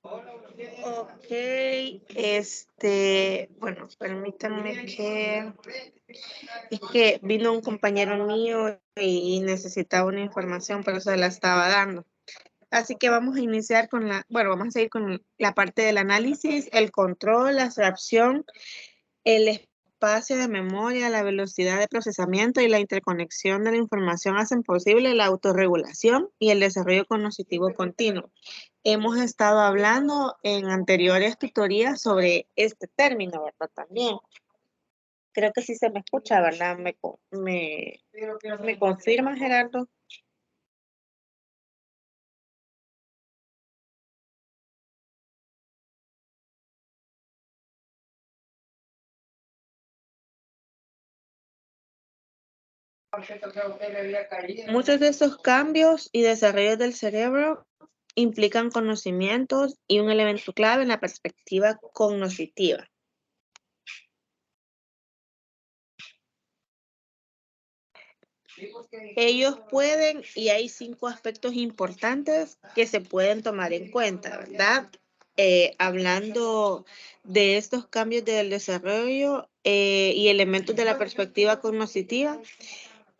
Ok, bueno, permítanme que es que vino un compañero mío y necesitaba una información, pero se la estaba dando. Así que vamos a iniciar con vamos a seguir con la parte del análisis, el control, la abstracción, el espacio de memoria, la velocidad de procesamiento y la interconexión de la información hacen posible la autorregulación y el desarrollo cognitivo continuo. Hemos estado hablando en anteriores tutorías sobre este término, ¿verdad? También. Creo que sí se me escucha, ¿verdad? ¿Me confirma, Gerardo? Muchos de estos cambios y desarrollos del cerebro implican conocimientos y un elemento clave en la perspectiva cognitiva. Ellos pueden, y hay 5 aspectos importantes que se pueden tomar en cuenta, ¿verdad? Hablando de estos cambios del desarrollo y elementos de la perspectiva cognitiva,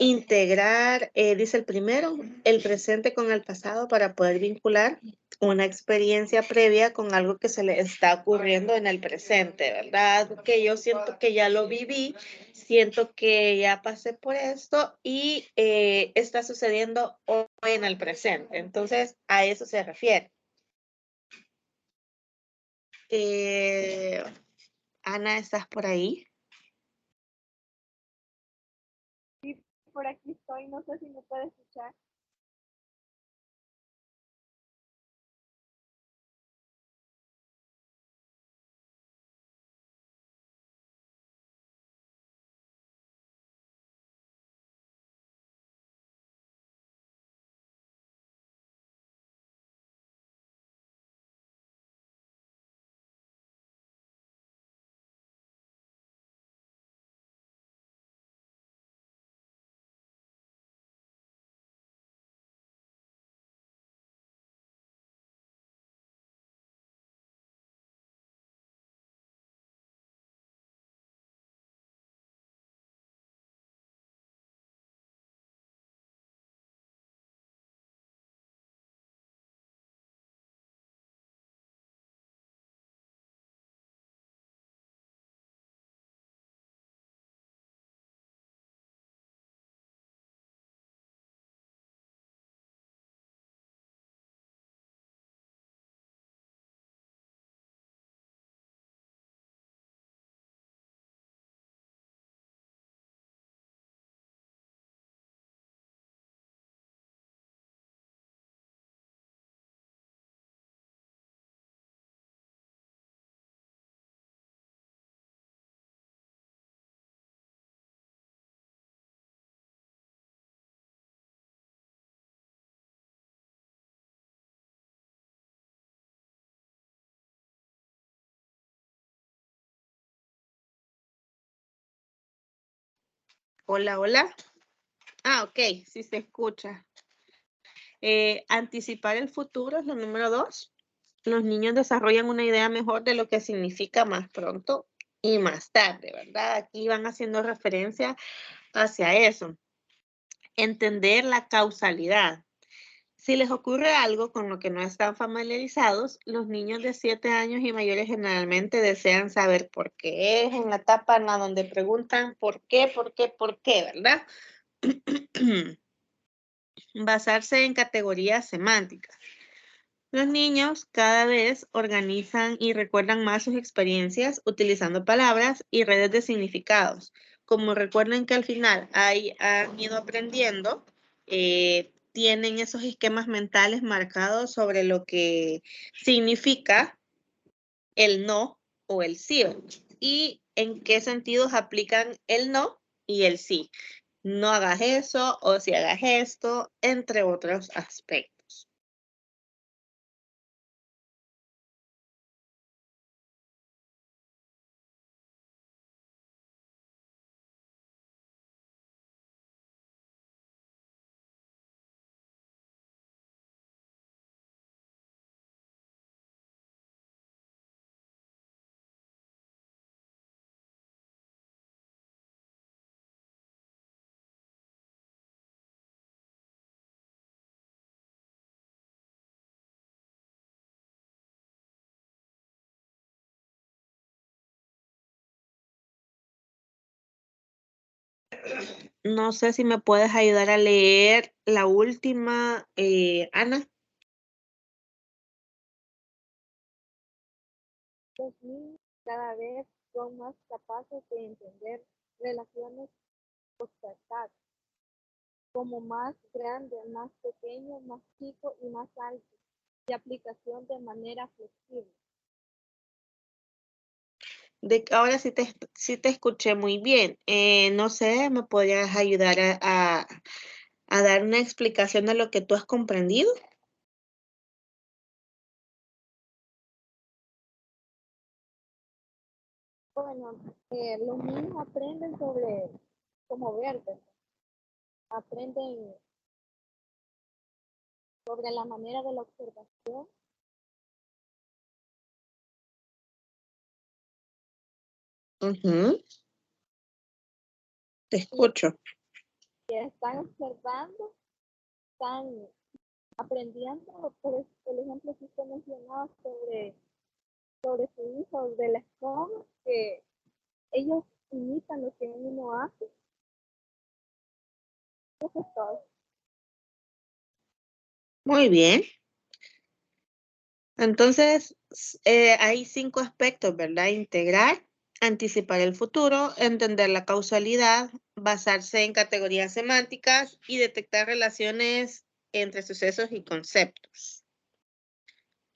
integrar, dice el primero, el presente con el pasado para poder vincular una experiencia previa con algo que se le está ocurriendo en el presente, ¿verdad? Que yo siento que ya lo viví, siento que ya pasé por esto y está sucediendo hoy en el presente. Entonces, a eso se refiere. Ana, ¿estás por ahí? por aquí estoy, no sé si me puede escuchar. Hola, hola. Ok, sí se escucha. Anticipar el futuro es lo número 2. Los niños desarrollan una idea mejor de lo que significa más pronto y más tarde, ¿verdad? Aquí van haciendo referencia hacia eso. Entender la causalidad. Si les ocurre algo con lo que no están familiarizados, los niños de 7 años y mayores generalmente desean saber por qué. Es en la etapa en la donde preguntan por qué, ¿verdad? Basarse en categorías semánticas. Los niños cada vez organizan y recuerdan más sus experiencias utilizando palabras y redes de significados. Como recuerden que al final han ido aprendiendo, tienen esos esquemas mentales marcados sobre lo que significa el no o el sí, y en qué sentidos aplican el no y el sí. No hagas eso o si hagas esto, entre otros aspectos. No sé si me puedes ayudar a leer la última, Ana. Los niños cada vez son más capaces de entender relaciones constatadas, como más grande, más pequeño, más chico y más alto, de aplicación de manera flexible. Ahora sí te escuché muy bien. No sé, ¿me podrías ayudar a dar una explicación de lo que tú has comprendido? Bueno, los niños aprenden sobre cómo ver, ¿verdad? Aprenden sobre la manera de la observación. Ujú, te Y escucho. están observando, están aprendiendo, por ejemplo, si usted mencionaba sobre su hijo de la escuela, que ellos imitan lo que uno hace, eso es todo. Muy bien. Entonces, hay 5 aspectos, ¿verdad? Integrar, anticipar el futuro, entender la causalidad, basarse en categorías semánticas y detectar relaciones entre sucesos y conceptos.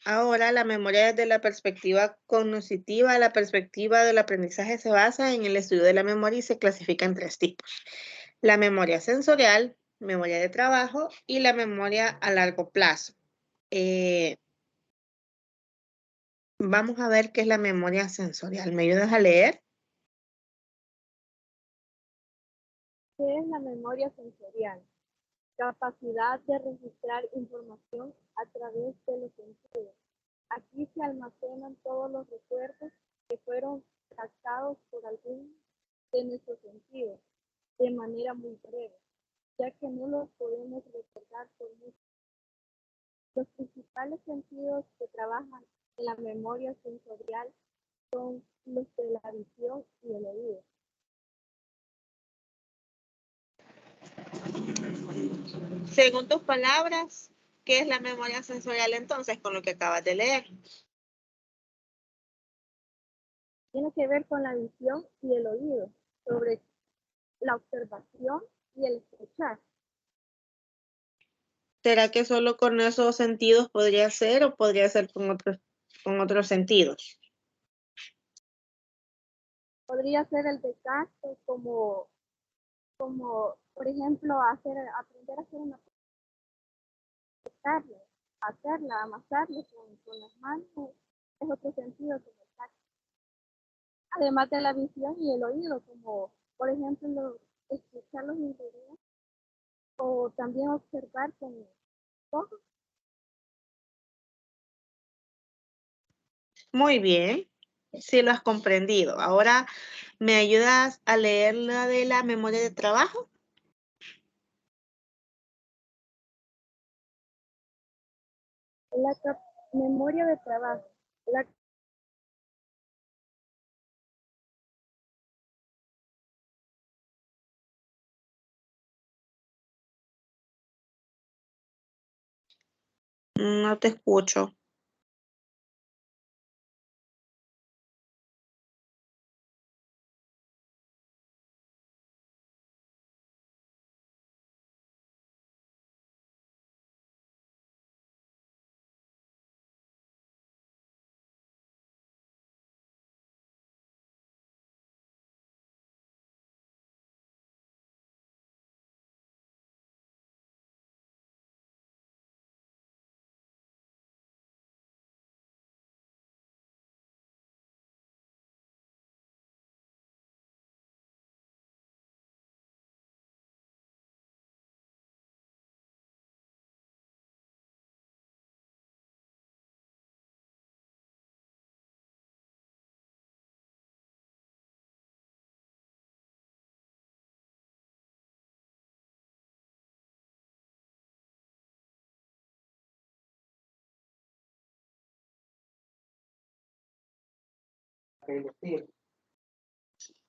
Ahora, la memoria desde la perspectiva cognitiva, la perspectiva del aprendizaje se basa en el estudio de la memoria y se clasifica en 3 tipos. La memoria sensorial, memoria de trabajo y la memoria a largo plazo. Vamos a ver qué es la memoria sensorial. ¿Me ayudas a leer? ¿Qué es la memoria sensorial? Capacidad de registrar información a través de los sentidos. Aquí se almacenan todos los recuerdos que fueron captados por algún de nuestros sentidos de manera muy breve, ya que no los podemos recordar por mucho. Los principales sentidos que trabajan en la memoria sensorial son los de la visión y el oído. Según tus palabras, ¿qué es la memoria sensorial entonces con lo que acabas de leer? Tiene que ver con la visión y el oído, sobre la observación y el escuchar. ¿Será que solo con esos sentidos podría ser o podría ser con otros sentidos? Podría ser el desgaste como por ejemplo, aprender a hacer una pescarla, hacerla, amasarla con las manos, es otro sentido que me saca. Además de la visión y el oído, como por ejemplo escuchar los ingredientes o también observar con los ojos. Muy bien, sí lo has comprendido. Ahora, ¿me ayudas a leer la de la memoria de trabajo? La memoria de trabajo. La No te escucho.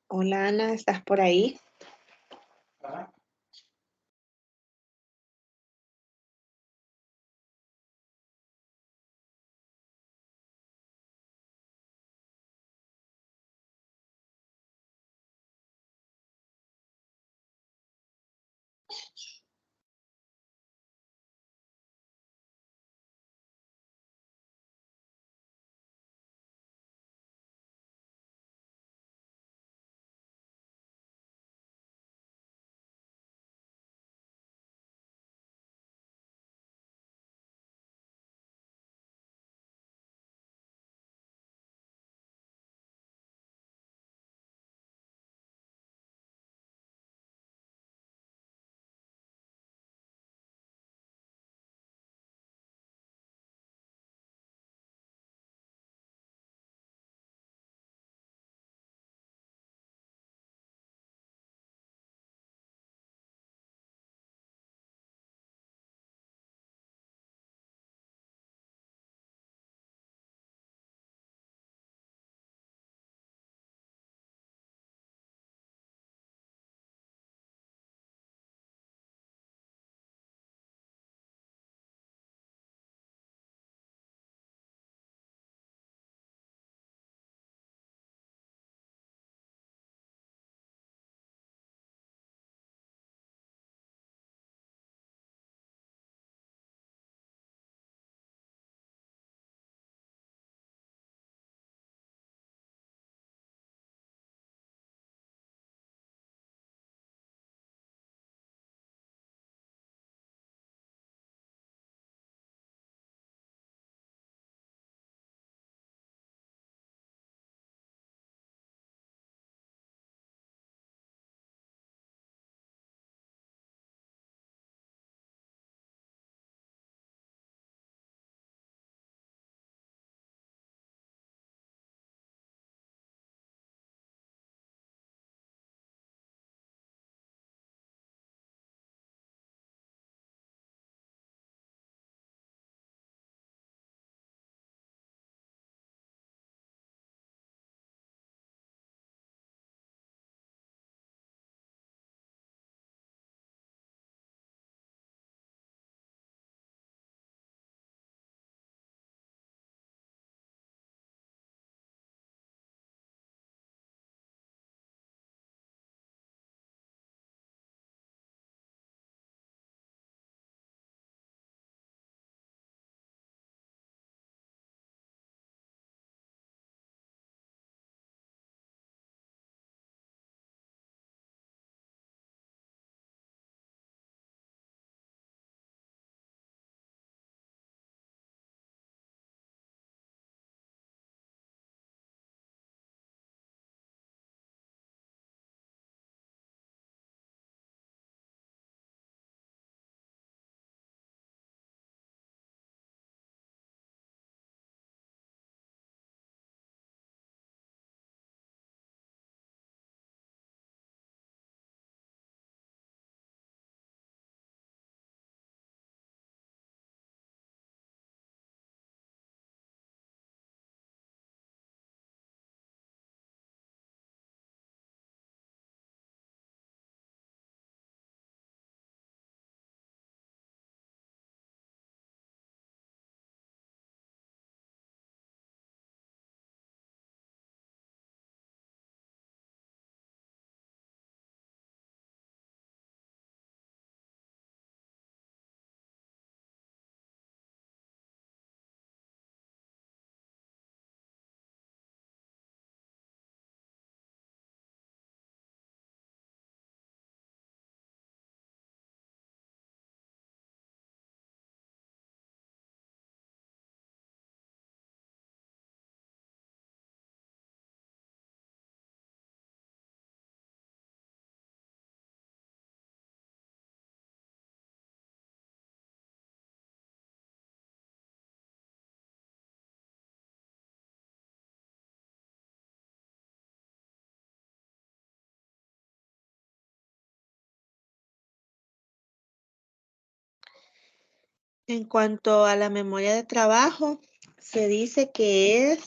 Hola Ana, ¿estás por ahí? En cuanto a la memoria de trabajo, se dice que es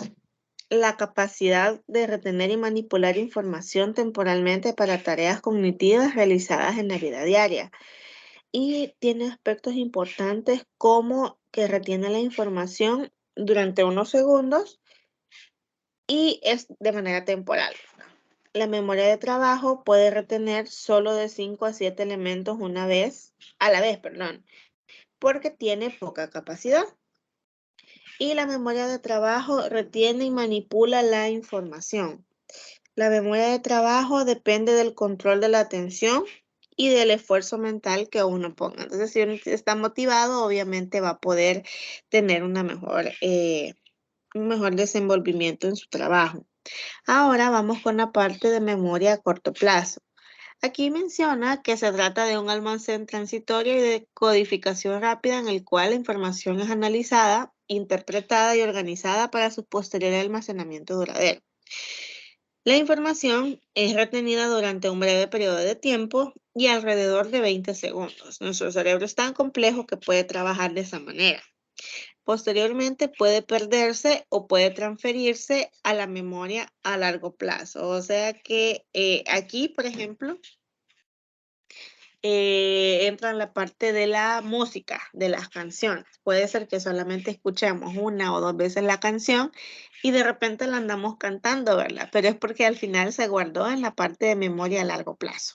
la capacidad de retener y manipular información temporalmente para tareas cognitivas realizadas en la vida diaria. Y tiene aspectos importantes como que retiene la información durante unos segundos y es de manera temporal. La memoria de trabajo puede retener solo de 5 a 7 elementos a la vez, porque tiene poca capacidad. Y la memoria de trabajo retiene y manipula la información. La memoria de trabajo depende del control de la atención y del esfuerzo mental que uno ponga. Entonces, si uno está motivado, obviamente va a poder tener un mejor desenvolvimiento en su trabajo. Ahora vamos con la parte de memoria a corto plazo. Aquí menciona que se trata de un almacén transitorio y de codificación rápida en el cual la información es analizada, interpretada y organizada para su posterior almacenamiento duradero. La información es retenida durante un breve periodo de tiempo y alrededor de 20 segundos. Nuestro cerebro es tan complejo que puede trabajar de esa manera. Posteriormente puede perderse o puede transferirse a la memoria a largo plazo. O sea que aquí, por ejemplo, entra en la parte de la música, de las canciones. Puede ser que solamente escuchemos una o dos veces la canción y de repente la andamos cantando, ¿verdad? Pero es porque al final se guardó en la parte de memoria a largo plazo.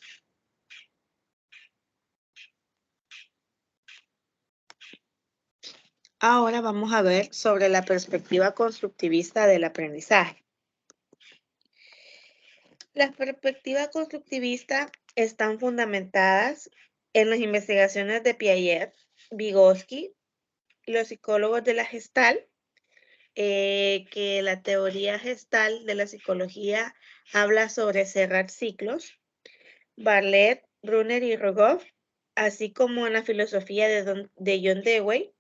Ahora vamos a ver sobre la perspectiva constructivista del aprendizaje. Las perspectivas constructivistas están fundamentadas en las investigaciones de Piaget, Vygotsky, los psicólogos de la Gestalt, que la teoría Gestalt de la psicología habla sobre cerrar ciclos, Bartlett, Brunner y Rogoff, así como en la filosofía de John Dewey,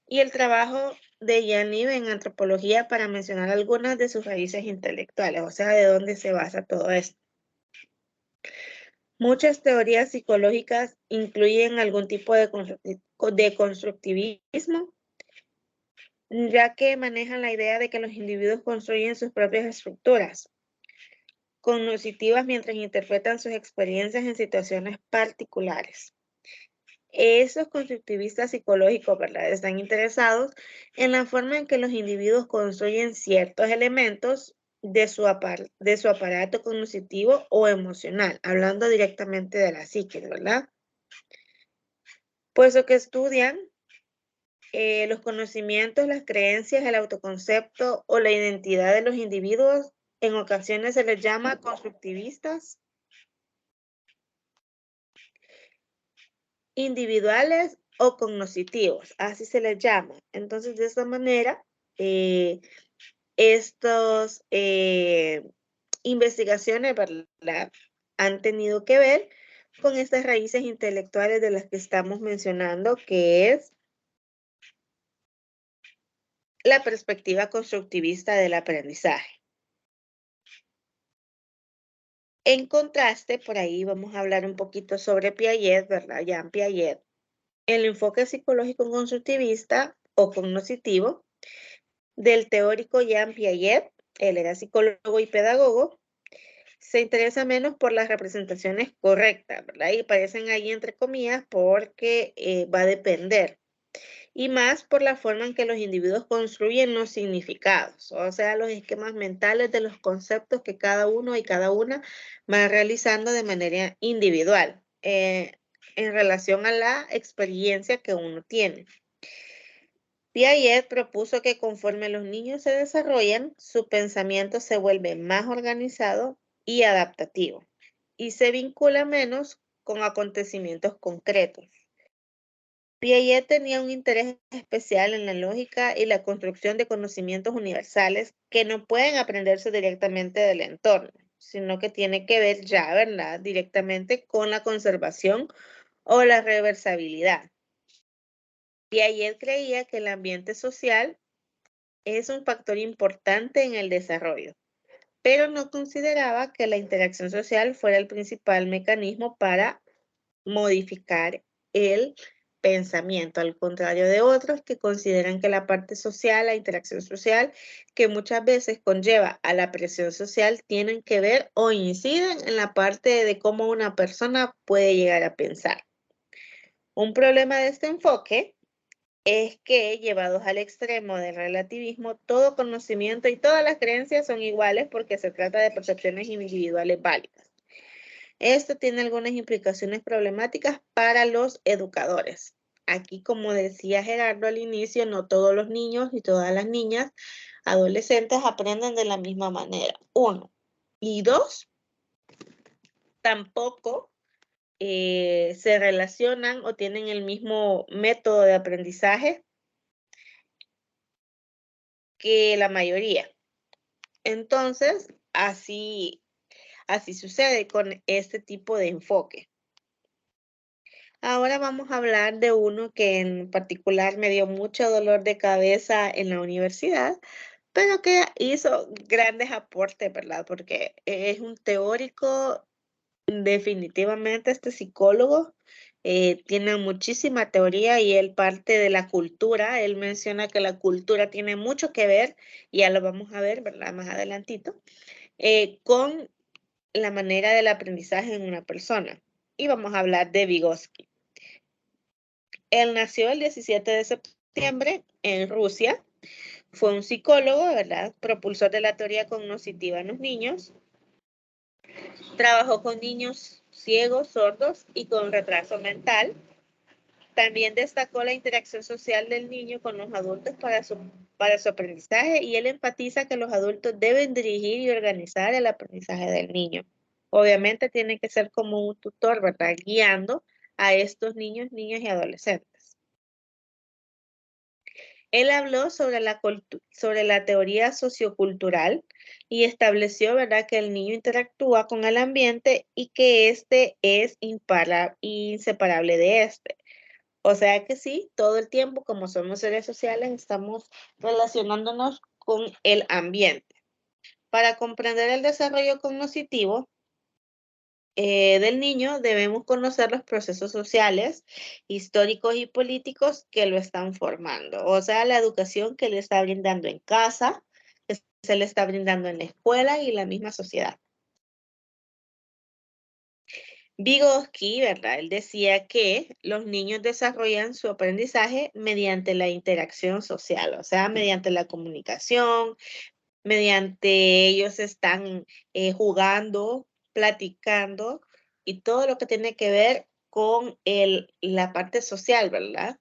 y el trabajo de Jan Eve en antropología, para mencionar algunas de sus raíces intelectuales, o sea, de dónde se basa todo esto. Muchas teorías psicológicas incluyen algún tipo de constructivismo, ya que manejan la idea de que los individuos construyen sus propias estructuras cognitivas mientras interpretan sus experiencias en situaciones particulares. Esos constructivistas psicológicos, ¿verdad?, están interesados en la forma en que los individuos construyen ciertos elementos de su aparato cognitivo o emocional, hablando directamente de la psique, ¿verdad? Puesto que estudian los conocimientos, las creencias, el autoconcepto o la identidad de los individuos, en ocasiones se les llama constructivistas individuales o cognitivos, así se les llama. Entonces, de esta manera, estos investigaciones, ¿verdad?, han tenido que ver con estas raíces intelectuales de las que estamos mencionando, que es la perspectiva constructivista del aprendizaje. En contraste, por ahí vamos a hablar un poquito sobre Piaget, ¿verdad? Jean Piaget. El enfoque psicológico constructivista o cognitivo del teórico Jean Piaget, él era psicólogo y pedagogo, se interesa menos por las representaciones correctas, ¿verdad? Y aparecen ahí entre comillas porque va a depender. Y más por la forma en que los individuos construyen los significados, o sea, los esquemas mentales de los conceptos que cada uno y cada una va realizando de manera individual en relación a la experiencia que uno tiene. Piaget propuso que conforme los niños se desarrollan, su pensamiento se vuelve más organizado y adaptativo y se vincula menos con acontecimientos concretos. Piaget tenía un interés especial en la lógica y la construcción de conocimientos universales que no pueden aprenderse directamente del entorno, sino que tiene que ver ya, ¿verdad?, directamente con la conservación o la reversibilidad. Piaget creía que el ambiente social es un factor importante en el desarrollo, pero no consideraba que la interacción social fuera el principal mecanismo para modificar el pensamiento, al contrario de otros que consideran que la parte social, la interacción social, que muchas veces conlleva a la presión social, tienen que ver o inciden en la parte de cómo una persona puede llegar a pensar. Un problema de este enfoque es que, llevados al extremo del relativismo, todo conocimiento y todas las creencias son iguales porque se trata de percepciones individuales válidas. Esto tiene algunas implicaciones problemáticas para los educadores. Aquí, como decía Gerardo al inicio, no todos los niños y todas las niñas adolescentes aprenden de la misma manera. 1. Y 2, tampoco se relacionan o tienen el mismo método de aprendizaje que la mayoría. Entonces, así sucede con este tipo de enfoque. Ahora vamos a hablar de uno que en particular me dio mucho dolor de cabeza en la universidad, pero que hizo grandes aportes, ¿verdad? Porque es un teórico, definitivamente este psicólogo tiene muchísima teoría y él parte de la cultura. Él menciona que la cultura tiene mucho que ver, y ya lo vamos a ver, ¿verdad? Más adelantito, con la manera del aprendizaje en una persona. Y vamos a hablar de Vygotsky. Él nació el 17 de septiembre en Rusia. Fue un psicólogo, ¿verdad? Propulsor de la teoría cognitiva en los niños. Trabajó con niños ciegos, sordos y con retraso mental. También destacó la interacción social del niño con los adultos para su aprendizaje, y él enfatiza que los adultos deben dirigir y organizar el aprendizaje del niño. Obviamente tiene que ser como un tutor, ¿verdad? Guiando a estos niños, niñas y adolescentes. Él habló sobre la teoría sociocultural y estableció, ¿verdad?, que el niño interactúa con el ambiente y que éste es inseparable de este. O sea que sí, todo el tiempo, como somos seres sociales, estamos relacionándonos con el ambiente. Para comprender el desarrollo cognitivo del niño, debemos conocer los procesos sociales, históricos y políticos que lo están formando. O sea, la educación que le está brindando en casa, que se le está brindando en la escuela y la misma sociedad. Vygotsky, ¿verdad? Él decía que los niños desarrollan su aprendizaje mediante la interacción social, o sea, mediante la comunicación, mediante ellos están jugando, platicando y todo lo que tiene que ver con la parte social, ¿verdad?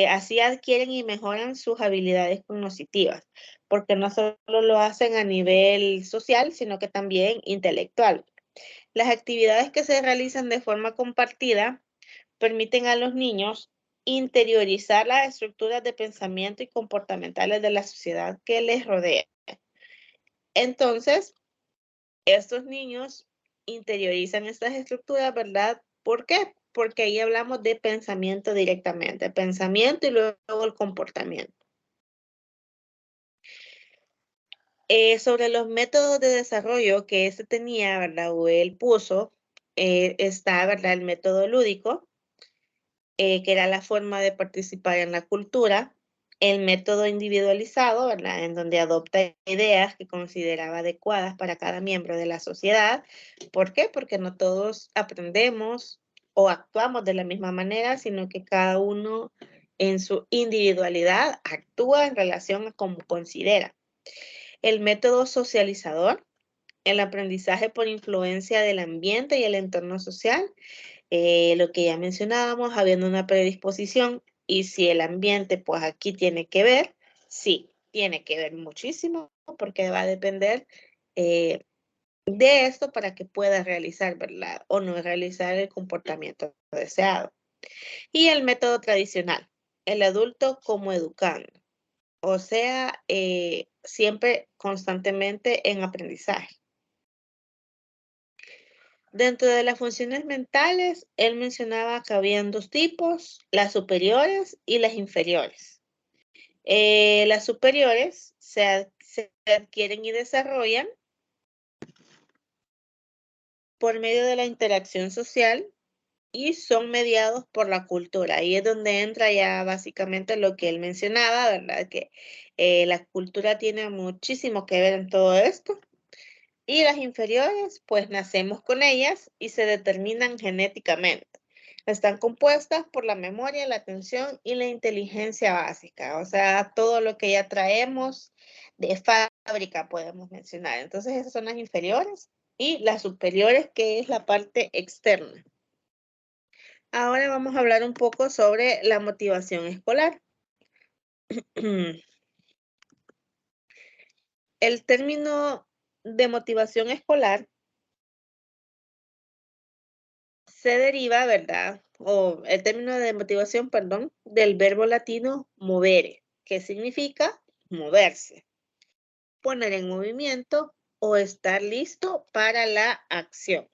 Así adquieren y mejoran sus habilidades cognitivas, porque no solo lo hacen a nivel social, sino que también intelectual. Las actividades que se realizan de forma compartida permiten a los niños interiorizar las estructuras de pensamiento y comportamentales de la sociedad que les rodea. Entonces, estos niños interiorizan estas estructuras, ¿verdad? ¿Por qué? Porque ahí hablamos de pensamiento directamente, pensamiento y luego el comportamiento. Sobre los métodos de desarrollo que este tenía, ¿verdad? O él puso, está, ¿verdad?, el método lúdico, que era la forma de participar en la cultura, el método individualizado, ¿verdad?, en donde adopta ideas que consideraba adecuadas para cada miembro de la sociedad. ¿Por qué? Porque no todos aprendemos o actuamos de la misma manera, sino que cada uno en su individualidad actúa en relación a cómo considera. El método socializador, el aprendizaje por influencia del ambiente y el entorno social, lo que ya mencionábamos, habiendo una predisposición, y si el ambiente, pues aquí tiene que ver, sí, tiene que ver muchísimo, porque va a depender de esto para que pueda realizar, ¿verdad?, o no realizar el comportamiento deseado. Y el método tradicional, el adulto como educando, o sea, siempre constantemente en aprendizaje. Dentro de las funciones mentales, él mencionaba que habían dos tipos, las superiores y las inferiores. Las superiores se adquieren y desarrollan por medio de la interacción social, y son mediados por la cultura. Ahí es donde entra ya básicamente lo que él mencionaba, ¿verdad? Que la cultura tiene muchísimo que ver en todo esto. Y las inferiores, pues nacemos con ellas y se determinan genéticamente. Están compuestas por la memoria, la atención y la inteligencia básica, o sea, todo lo que ya traemos de fábrica podemos mencionar. Entonces, esas son las inferiores y las superiores, que es la parte externa. Ahora vamos a hablar un poco sobre la motivación escolar. El término de motivación escolar se deriva, ¿verdad? O el término de motivación, perdón, del verbo latino movere, que significa moverse, poner en movimiento o estar listo para la acción.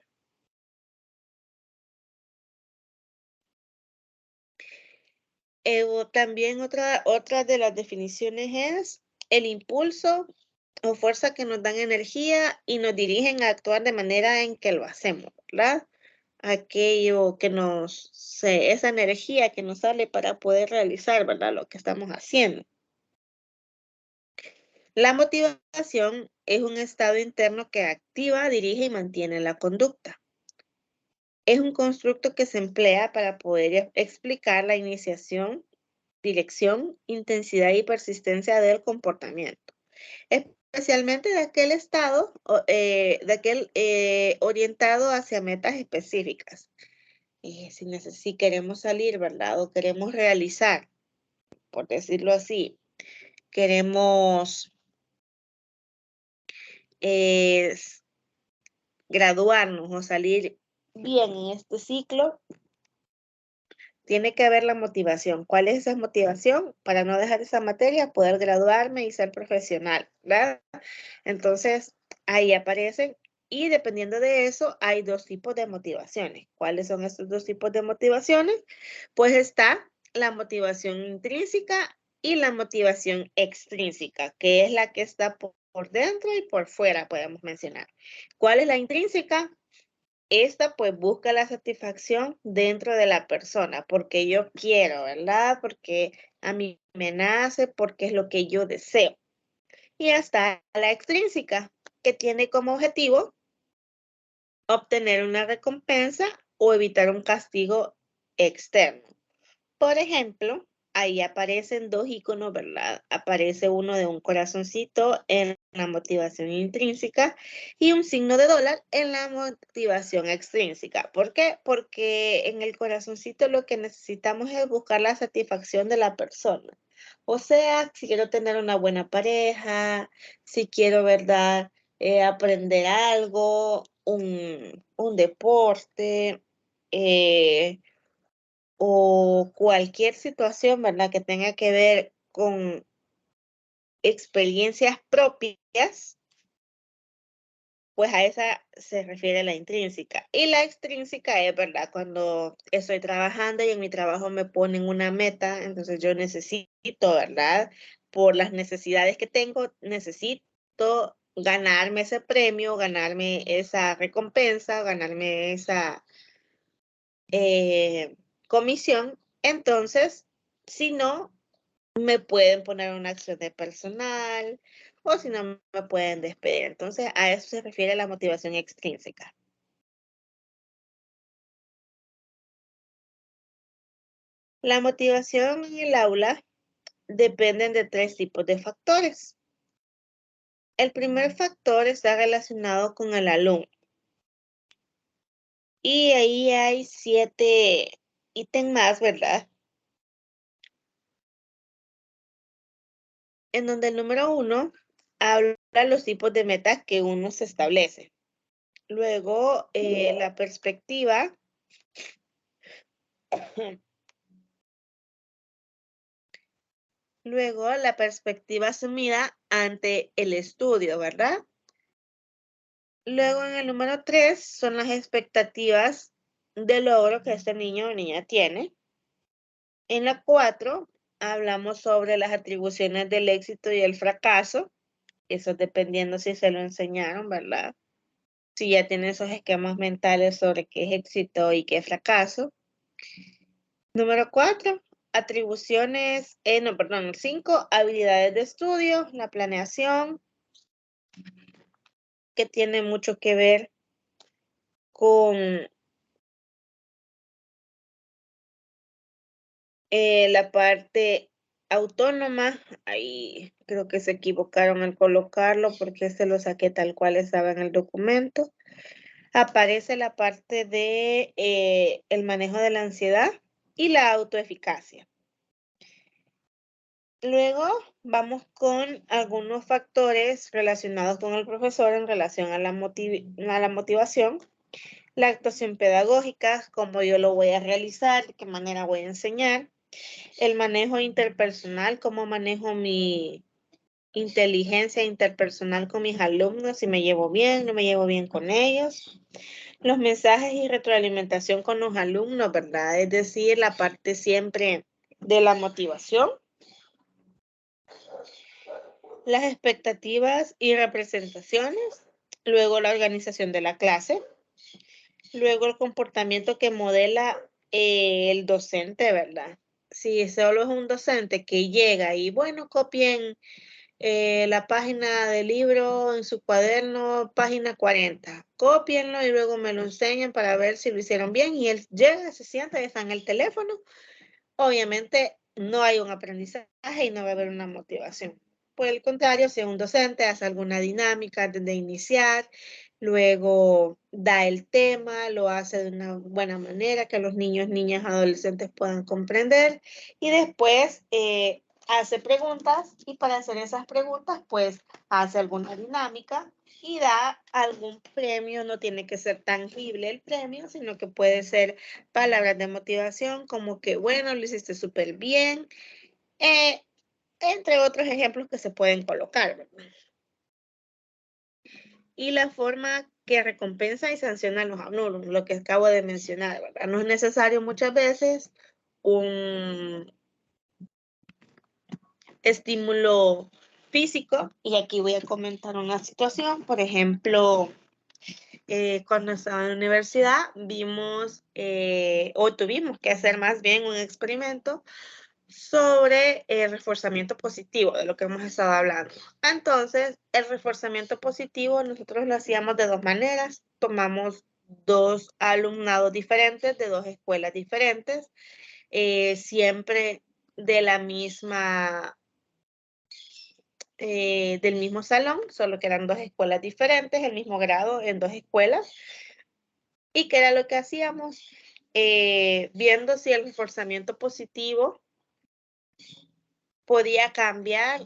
También otra de las definiciones es el impulso o fuerza que nos dan energía y nos dirigen a actuar de manera en que lo hacemos, ¿verdad? Aquello que esa energía que nos sale para poder realizar, ¿verdad? Lo que estamos haciendo. La motivación es un estado interno que activa, dirige y mantiene la conducta. Es un constructo que se emplea para poder explicar la iniciación, dirección, intensidad y persistencia del comportamiento, especialmente de aquel estado, orientado hacia metas específicas. Si queremos salir, ¿verdad? O queremos realizar, por decirlo así, queremos graduarnos o salir bien en este ciclo, tiene que haber la motivación. ¿Cuál es esa motivación? Para no dejar esa materia, poder graduarme y ser profesional, ¿verdad? Entonces, ahí aparecen y dependiendo de eso, hay dos tipos de motivaciones. ¿Cuáles son estos dos tipos de motivaciones? Pues está la motivación intrínseca y la motivación extrínseca, que es la que está por dentro y por fuera, podemos mencionar. ¿Cuál es la intrínseca? Esta pues busca la satisfacción dentro de la persona, porque yo quiero, ¿verdad? Porque a mí me nace, porque es lo que yo deseo. Y está la extrínseca, que tiene como objetivo obtener una recompensa o evitar un castigo externo. Por ejemplo, ahí aparecen dos iconos, ¿verdad? Aparece uno de un corazoncito en la motivación intrínseca y un signo de dólar en la motivación extrínseca. ¿Por qué? Porque en el corazoncito lo que necesitamos es buscar la satisfacción de la persona. O sea, si quiero tener una buena pareja, si quiero, ¿verdad? Aprender algo, un deporte, o cualquier situación, ¿verdad? Que tenga que ver con experiencias propias, pues a esa se refiere la intrínseca. Y la extrínseca es, ¿verdad? Cuando estoy trabajando y en mi trabajo me ponen una meta, entonces yo necesito, ¿verdad? Por las necesidades que tengo, necesito ganarme ese premio, ganarme esa recompensa, ganarme esa comisión. Entonces, si no, me pueden poner una acción de personal o si no, me pueden despedir. Entonces, a eso se refiere la motivación extrínseca. La motivación en el aula depende de tres tipos de factores. El primer factor está relacionado con el alumno. Y ahí hay 7 ítems más, ¿verdad? En donde el número 1 habla de los tipos de metas que uno se establece. Luego, la perspectiva. Luego, la perspectiva asumida ante el estudio, ¿verdad? Luego, en el número 3, son las expectativas de logro que este niño o niña tiene. En la 4, hablamos sobre las atribuciones del éxito y el fracaso. Eso dependiendo si se lo enseñaron, ¿verdad? si ya tienen esos esquemas mentales sobre qué es éxito y qué es fracaso. Número 4, atribuciones, no, perdón, 5, habilidades de estudio, la planeación, que tiene mucho que ver con la parte autónoma. Ahí creo que se equivocaron al colocarlo porque se lo saqué tal cual estaba en el documento. Aparece la parte de el manejo de la ansiedad y la autoeficacia. Luego vamos con algunos factores relacionados con el profesor en relación a la motivación, la actuación pedagógica, cómo yo lo voy a realizar, de qué manera voy a enseñar, el manejo interpersonal, cómo manejo mi inteligencia interpersonal con mis alumnos, si me llevo bien, no me llevo bien con ellos, los mensajes y retroalimentación con los alumnos, ¿verdad? Es decir, la parte siempre de la motivación, las expectativas y representaciones, luego la organización de la clase, luego el comportamiento que modela el docente, ¿verdad? Si solo es un docente que llega y, bueno, copien la página del libro en su cuaderno, página 40, cópienlo y luego me lo enseñan para ver si lo hicieron bien, y él llega, se sienta y está en el teléfono, obviamente no hay un aprendizaje y no va a haber una motivación. Por el contrario, si un docente hace alguna dinámica antes de iniciar, luego da el tema, lo hace de una buena manera que los niños, niñas, adolescentes puedan comprender, y después hace preguntas, y para hacer esas preguntas pues hace alguna dinámica y da algún premio. No tiene que ser tangible el premio, sino que puede ser palabras de motivación como que, bueno, lo hiciste súper bien, entre otros ejemplos que se pueden colocar, ¿verdad? Y la forma que recompensa y sanciona a los alumnos, lo que acabo de mencionar, ¿verdad? No es necesario muchas veces un estímulo físico, y aquí voy a comentar una situación. Por ejemplo, cuando estaba en la universidad vimos o tuvimos que hacer más bien un experimento sobre el reforzamiento positivo, de lo que hemos estado hablando. Entonces, el reforzamiento positivo nosotros lo hacíamos de dos maneras. Tomamos dos alumnados diferentes de dos escuelas diferentes, siempre de la misma del mismo salón, solo que eran dos escuelas diferentes, el mismo grado en dos escuelas. ¿Y qué era lo que hacíamos? Viendo si el reforzamiento positivo podía cambiar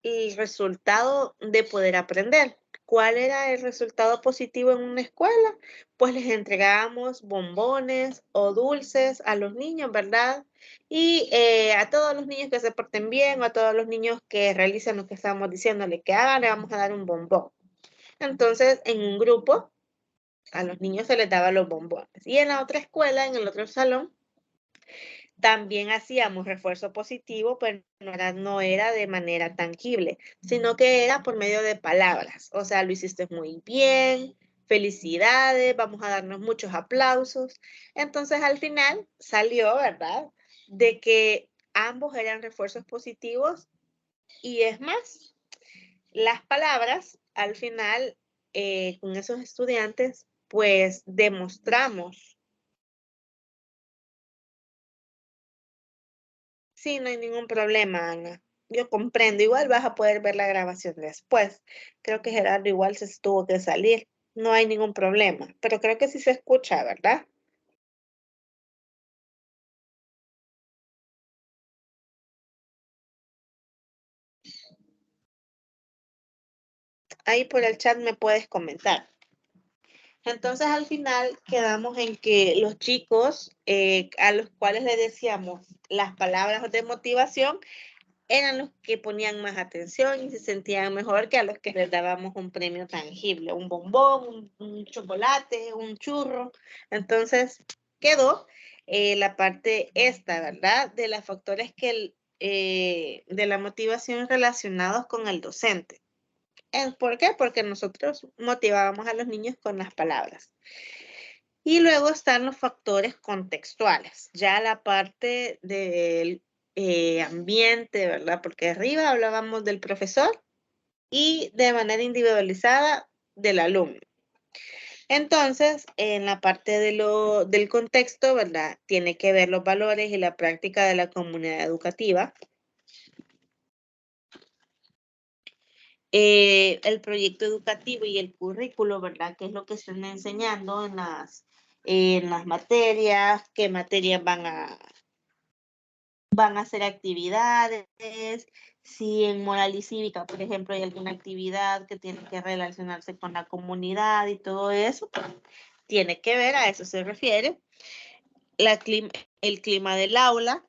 el resultado de poder aprender. ¿Cuál era el resultado positivo en una escuela? Pues les entregábamos bombones o dulces a los niños, ¿verdad? Y a todos los niños que se porten bien, o a todos los niños que realicen lo que estábamos diciéndole que hagan, le vamos a dar un bombón. Entonces, en un grupo, a los niños se les daba los bombones. Y en la otra escuela, en el otro salón, también hacíamos refuerzo positivo, pero no era de manera tangible, sino que era por medio de palabras. O sea, lo hiciste muy bien, felicidades, vamos a darnos muchos aplausos. Entonces, al final salió, ¿verdad?, de que ambos eran refuerzos positivos. Y es más, las palabras, al final, con esos estudiantes, pues demostramos. Sí, no hay ningún problema, Ana. Yo comprendo. Igual vas a poder ver la grabación después. Creo que Gerardo igual se tuvo que salir. No hay ningún problema, pero creo que sí se escucha, ¿verdad? Ahí por el chat me puedes comentar. Entonces, al final quedamos en que los chicos a los cuales les decíamos las palabras de motivación eran los que ponían más atención y se sentían mejor que a los que les dábamos un premio tangible, un bombón, un chocolate, un churro. Entonces, quedó la parte esta, ¿verdad?, de los factores de la motivación relacionados con el docente. ¿Por qué? Porque nosotros motivábamos a los niños con las palabras. Y luego están los factores contextuales, ya la parte del ambiente, ¿verdad? Porque arriba hablábamos del profesor y de manera individualizada del alumno. Entonces, en la parte del contexto, ¿verdad? Tiene que ver los valores y la práctica de la comunidad educativa. El proyecto educativo y el currículo, ¿verdad? ¿Qué es lo que están enseñando en las materias? ¿Qué materias van a hacer actividades? Si en moral y cívica, por ejemplo, hay alguna actividad que tiene que relacionarse con la comunidad y todo eso, pues, tiene que ver, a eso se refiere. El clima del aula,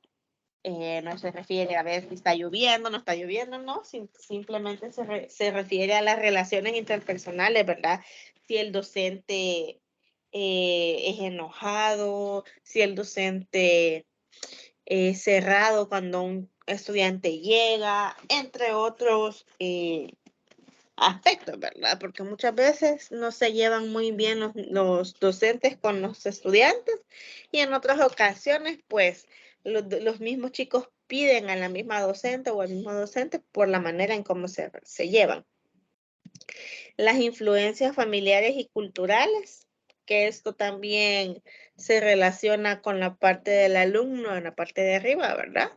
no se refiere a ver si está lloviendo, no está lloviendo, no, simplemente se refiere a las relaciones interpersonales, ¿verdad? Si el docente es enojado, si el docente es cerrado cuando un estudiante llega, entre otros aspectos, ¿verdad? Porque muchas veces no se llevan muy bien los docentes con los estudiantes y en otras ocasiones, pues, los mismos chicos piden a la misma docente o al mismo docente por la manera en cómo se llevan. Las influencias familiares y culturales, que esto también se relaciona con la parte del alumno en la parte de arriba, ¿verdad?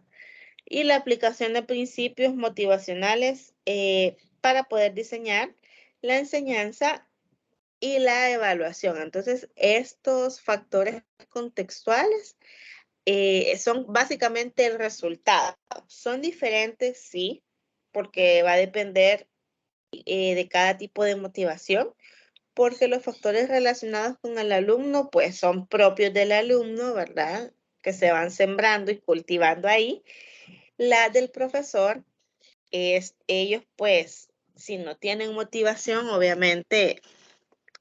Y la aplicación de principios motivacionales para poder diseñar la enseñanza y la evaluación. Entonces, estos factores contextuales son básicamente el resultado. Son diferentes, sí, porque va a depender de cada tipo de motivación, porque los factores relacionados con el alumno, pues son propios del alumno, ¿verdad? Que se van sembrando y cultivando ahí. La del profesor ellos pues, si no tienen motivación, obviamente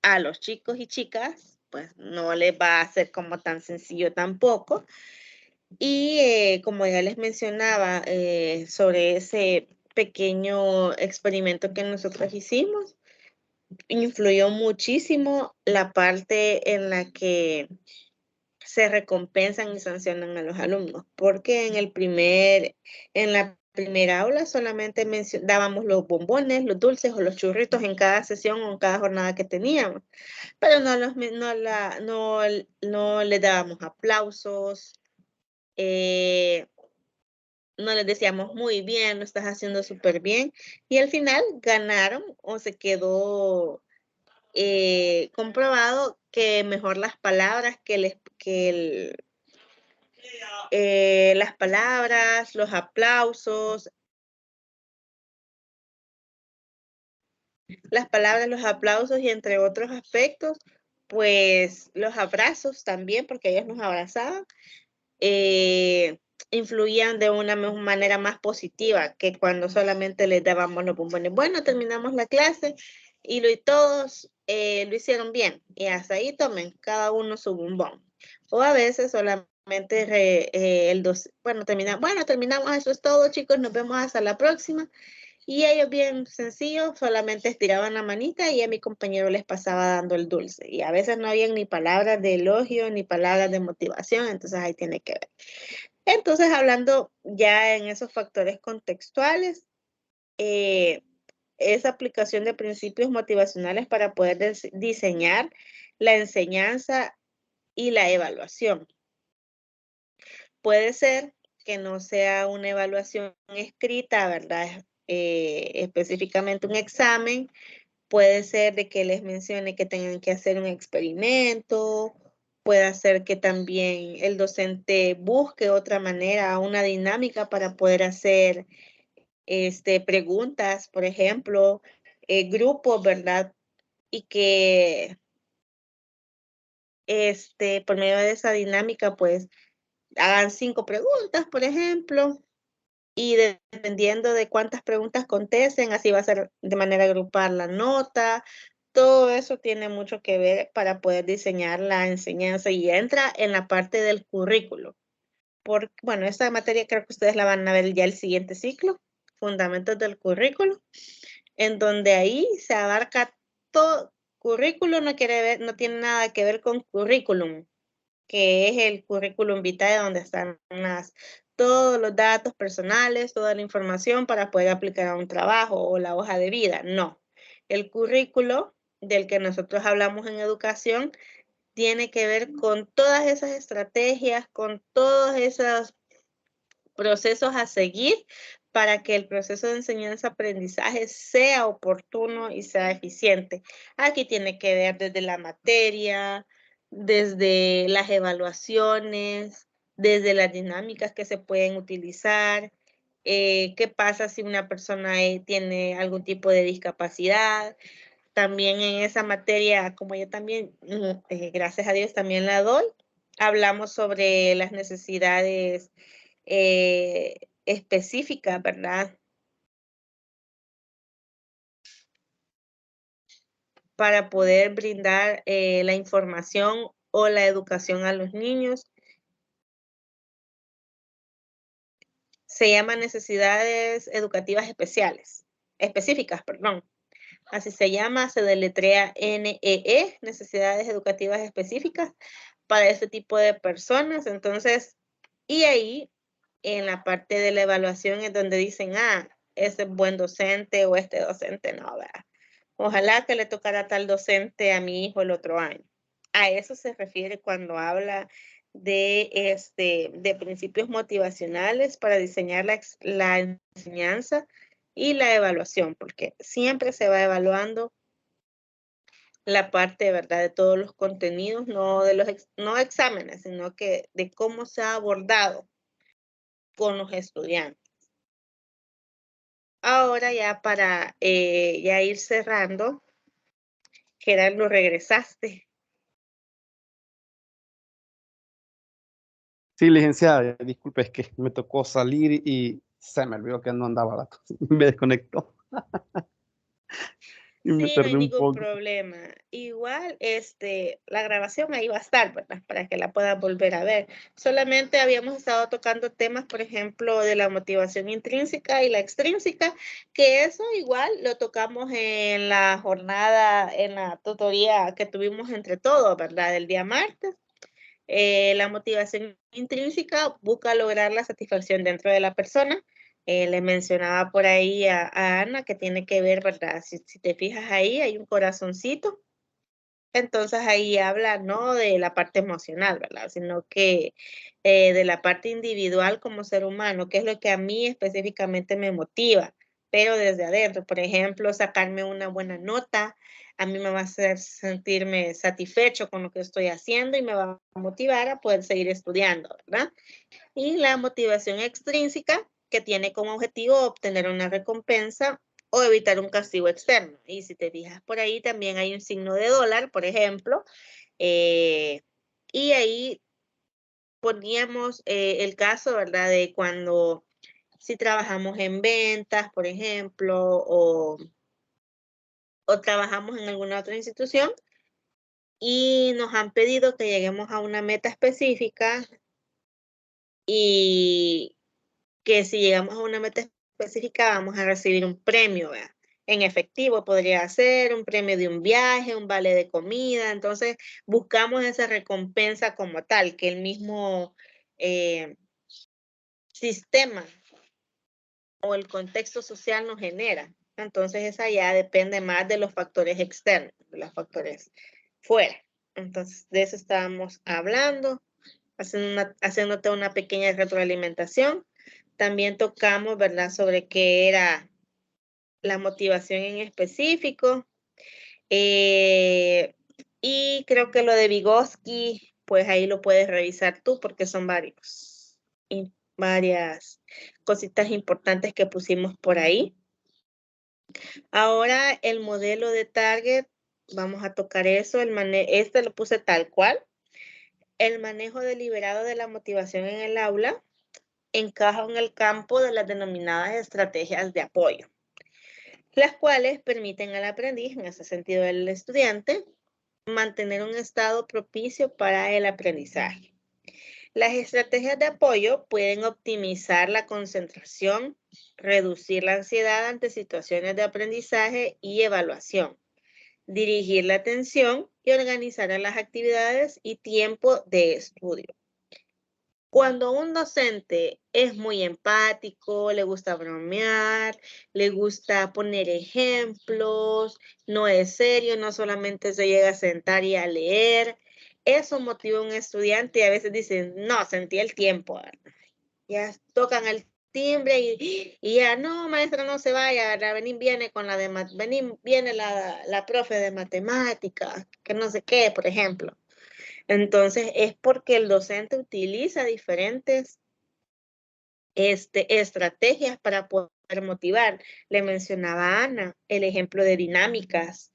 a los chicos y chicas, pues no les va a ser como tan sencillo tampoco. Y como ya les mencionaba sobre ese pequeño experimento que nosotros hicimos, influyó muchísimo la parte en la que se recompensan y sancionan a los alumnos, porque en la primera aula solamente dábamos los bombones, los dulces o los churritos en cada sesión o en cada jornada que teníamos, pero no les dábamos aplausos, no les decíamos muy bien, lo estás haciendo súper bien, y al final ganaron o se quedó comprobado que mejor las palabras las palabras, los aplausos, y entre otros aspectos, pues los abrazos también, porque ellos nos abrazaban, influían de una manera más positiva que cuando solamente les dábamos los bombones. Bueno, terminamos la clase y todos lo hicieron bien y hasta ahí tomen cada uno su bombón. O a veces solamente terminamos, eso es todo, chicos, nos vemos hasta la próxima. Y ellos bien sencillo, solamente estiraban la manita y a mi compañero les pasaba dando el dulce. Y a veces no habían ni palabras de elogio ni palabras de motivación, entonces ahí tiene que ver. Entonces, hablando ya en esos factores contextuales, esa aplicación de principios motivacionales para poder diseñar la enseñanza y la evaluación. Puede ser que no sea una evaluación escrita, ¿verdad? Específicamente un examen. Puede ser de que les mencione que tengan que hacer un experimento. Puede ser que también el docente busque otra manera, una dinámica para poder hacer preguntas, por ejemplo, grupos, ¿verdad? Y que por medio de esa dinámica, pues, hagan 5 preguntas, por ejemplo, y dependiendo de cuántas preguntas contesten, así va a ser de manera grupal la nota. Todo eso tiene mucho que ver para poder diseñar la enseñanza y entra en la parte del currículo. Bueno, esta materia creo que ustedes la van a ver ya el siguiente ciclo, fundamentos del currículo. en donde ahí se abarca todo. Currículum no tiene nada que ver con currículum, que es el currículum vitae, donde están todos los datos personales, toda la información para poder aplicar a un trabajo o la hoja de vida. No, el currículo del que nosotros hablamos en educación tiene que ver con todas esas estrategias, con todos esos procesos a seguir para que el proceso de enseñanza-aprendizaje sea oportuno y sea eficiente. Aquí tiene que ver desde la materia, desde las evaluaciones, desde las dinámicas que se pueden utilizar, qué pasa si una persona tiene algún tipo de discapacidad. También en esa materia, como yo también, gracias a Dios, también la doy, hablamos sobre las necesidades específicas, ¿verdad? Para poder brindar la información o la educación a los niños. Se llama necesidades educativas específicas, perdón. Así se llama, se deletrea NEE, necesidades educativas específicas para este tipo de personas. Entonces, y ahí en la parte de la evaluación es donde dicen, ese es buen docente o este docente no, ¿verdad? Ojalá que le tocara tal docente a mi hijo el otro año. A eso se refiere cuando habla de principios motivacionales para diseñar la enseñanza y la evaluación, porque siempre se va evaluando la parte, ¿verdad?, de todos los contenidos, no de los no exámenes, sino que de cómo se ha abordado con los estudiantes. Ahora ya para ya ir cerrando, Gerardo, regresaste. Sí, licenciada, disculpe, es que me tocó salir y se me olvidó que no andaba la cosa. Me desconectó y me Sí, no hay tardé un ningún poco. problema. Igual, la grabación ahí va a estar, ¿verdad? Para que la puedas volver a ver. Solamente habíamos estado tocando temas, por ejemplo, de la motivación intrínseca y la extrínseca, que eso igual lo tocamos en la jornada, en la tutoría que tuvimos entre todos, ¿verdad? El día martes. La motivación intrínseca busca lograr la satisfacción dentro de la persona. Le mencionaba por ahí a Ana que tiene que ver, ¿verdad? Si te fijas ahí, hay un corazoncito. Entonces ahí habla no de la parte emocional, ¿verdad? Sino que de la parte individual como ser humano, que es lo que a mí específicamente me motiva, pero desde adentro. Por ejemplo, sacarme una buena nota, a mí me va a hacer sentirme satisfecho con lo que estoy haciendo y me va a motivar a poder seguir estudiando, ¿verdad? Y la motivación extrínseca, que tiene como objetivo obtener una recompensa o evitar un castigo externo. Y si te fijas por ahí, también hay un signo de dólar, por ejemplo, y ahí poníamos el caso, ¿verdad? De cuando si trabajamos en ventas, por ejemplo, o trabajamos en alguna otra institución y nos han pedido que lleguemos a una meta específica y que si llegamos a una meta específica vamos a recibir un premio, ¿verdad? En efectivo podría ser un premio de un viaje, un vale de comida. Entonces buscamos esa recompensa como tal, que el mismo sistema o el contexto social nos genera. Entonces esa ya depende más de los factores externos, de los factores fuera. Entonces de eso estábamos hablando, haciéndote una pequeña retroalimentación. También tocamos, ¿verdad?, sobre qué era la motivación en específico. Y creo que lo de Vygotsky, pues ahí lo puedes revisar tú porque son varias cositas importantes que pusimos por ahí. Ahora el modelo de target, vamos a tocar eso, este lo puse tal cual. El manejo deliberado de la motivación en el aula encaja en el campo de las denominadas estrategias de apoyo, las cuales permiten al aprendiz, en ese sentido el estudiante, mantener un estado propicio para el aprendizaje. Las estrategias de apoyo pueden optimizar la concentración, reducir la ansiedad ante situaciones de aprendizaje y evaluación, dirigir la atención y organizar las actividades y tiempo de estudio. Cuando un docente es muy empático, le gusta bromear, le gusta poner ejemplos, no es serio, no solamente se llega a sentar y a leer, eso motiva a un estudiante y a veces dicen, no, sentí el tiempo, ¿verdad? Ya tocan el timbre y ya, no, maestra, no se vaya, viene con la de viene la profe de matemáticas, que no sé qué, por ejemplo. Entonces, es porque el docente utiliza diferentes estrategias para poder motivar. Le mencionaba a Ana el ejemplo de dinámicas,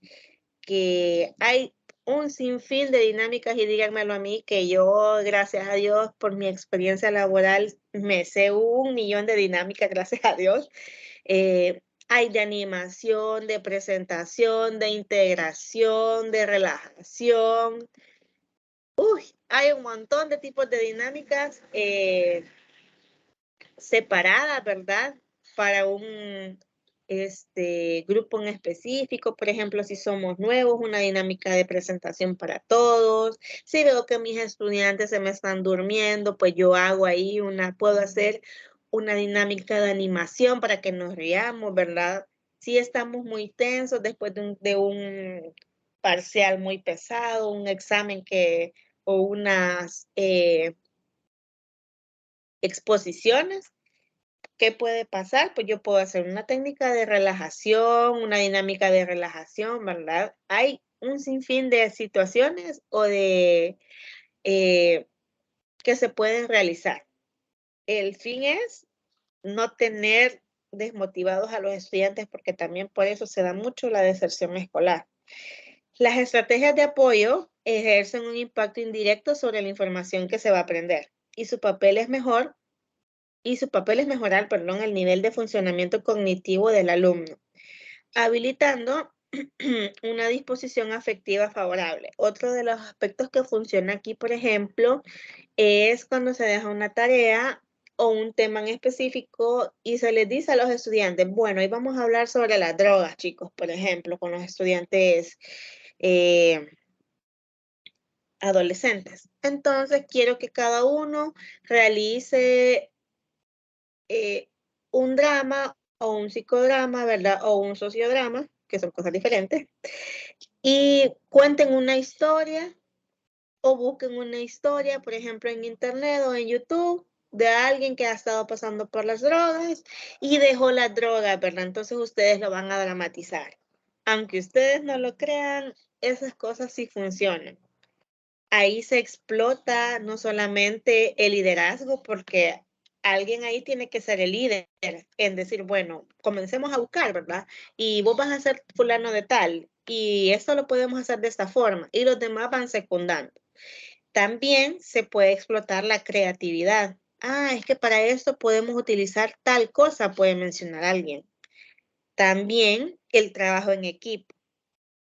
que hay un sinfín de dinámicas y díganmelo a mí, que yo, gracias a Dios, por mi experiencia laboral, me sé 1.000.000 de dinámicas, gracias a Dios. Hay de animación, de presentación, de integración, de relajación. Hay un montón de tipos de dinámicas separadas, ¿verdad? Para un grupo en específico, por ejemplo, si somos nuevos, una dinámica de presentación para todos. Si veo que mis estudiantes se me están durmiendo, pues yo hago ahí puedo hacer una dinámica de animación para que nos riamos, ¿verdad? Si estamos muy tensos después de un parcial muy pesado, un examen o unas exposiciones, ¿qué puede pasar? Pues yo puedo hacer una técnica de relajación, una dinámica de relajación, ¿verdad? Hay un sinfín de situaciones o de que se pueden realizar. El fin es no tener desmotivados a los estudiantes, porque también por eso se da mucho la deserción escolar. Las estrategias de apoyo ejercen un impacto indirecto sobre la información que se va a aprender y su papel es mejorar, el nivel de funcionamiento cognitivo del alumno, habilitando una disposición afectiva favorable. Otro de los aspectos que funciona aquí, por ejemplo, es cuando se deja una tarea o un tema en específico y se les dice a los estudiantes, bueno, hoy vamos a hablar sobre las drogas, chicos, por ejemplo, con los estudiantes adolescentes. Entonces, quiero que cada uno realice un drama o un psicodrama, ¿verdad? O un sociodrama, que son cosas diferentes, y cuenten una historia o busquen una historia, por ejemplo, en internet o en YouTube, de alguien que ha estado pasando por las drogas y dejó las drogas, ¿verdad? Entonces ustedes lo van a dramatizar. Aunque ustedes no lo crean, esas cosas sí funcionan. Ahí se explota no solamente el liderazgo, porque alguien ahí tiene que ser el líder en decir, bueno, comencemos a buscar, ¿verdad? Y vos vas a ser fulano de tal, y esto lo podemos hacer de esta forma, y los demás van secundando. También se puede explotar la creatividad. Es que para esto podemos utilizar tal cosa, puede mencionar alguien. También el trabajo en equipo.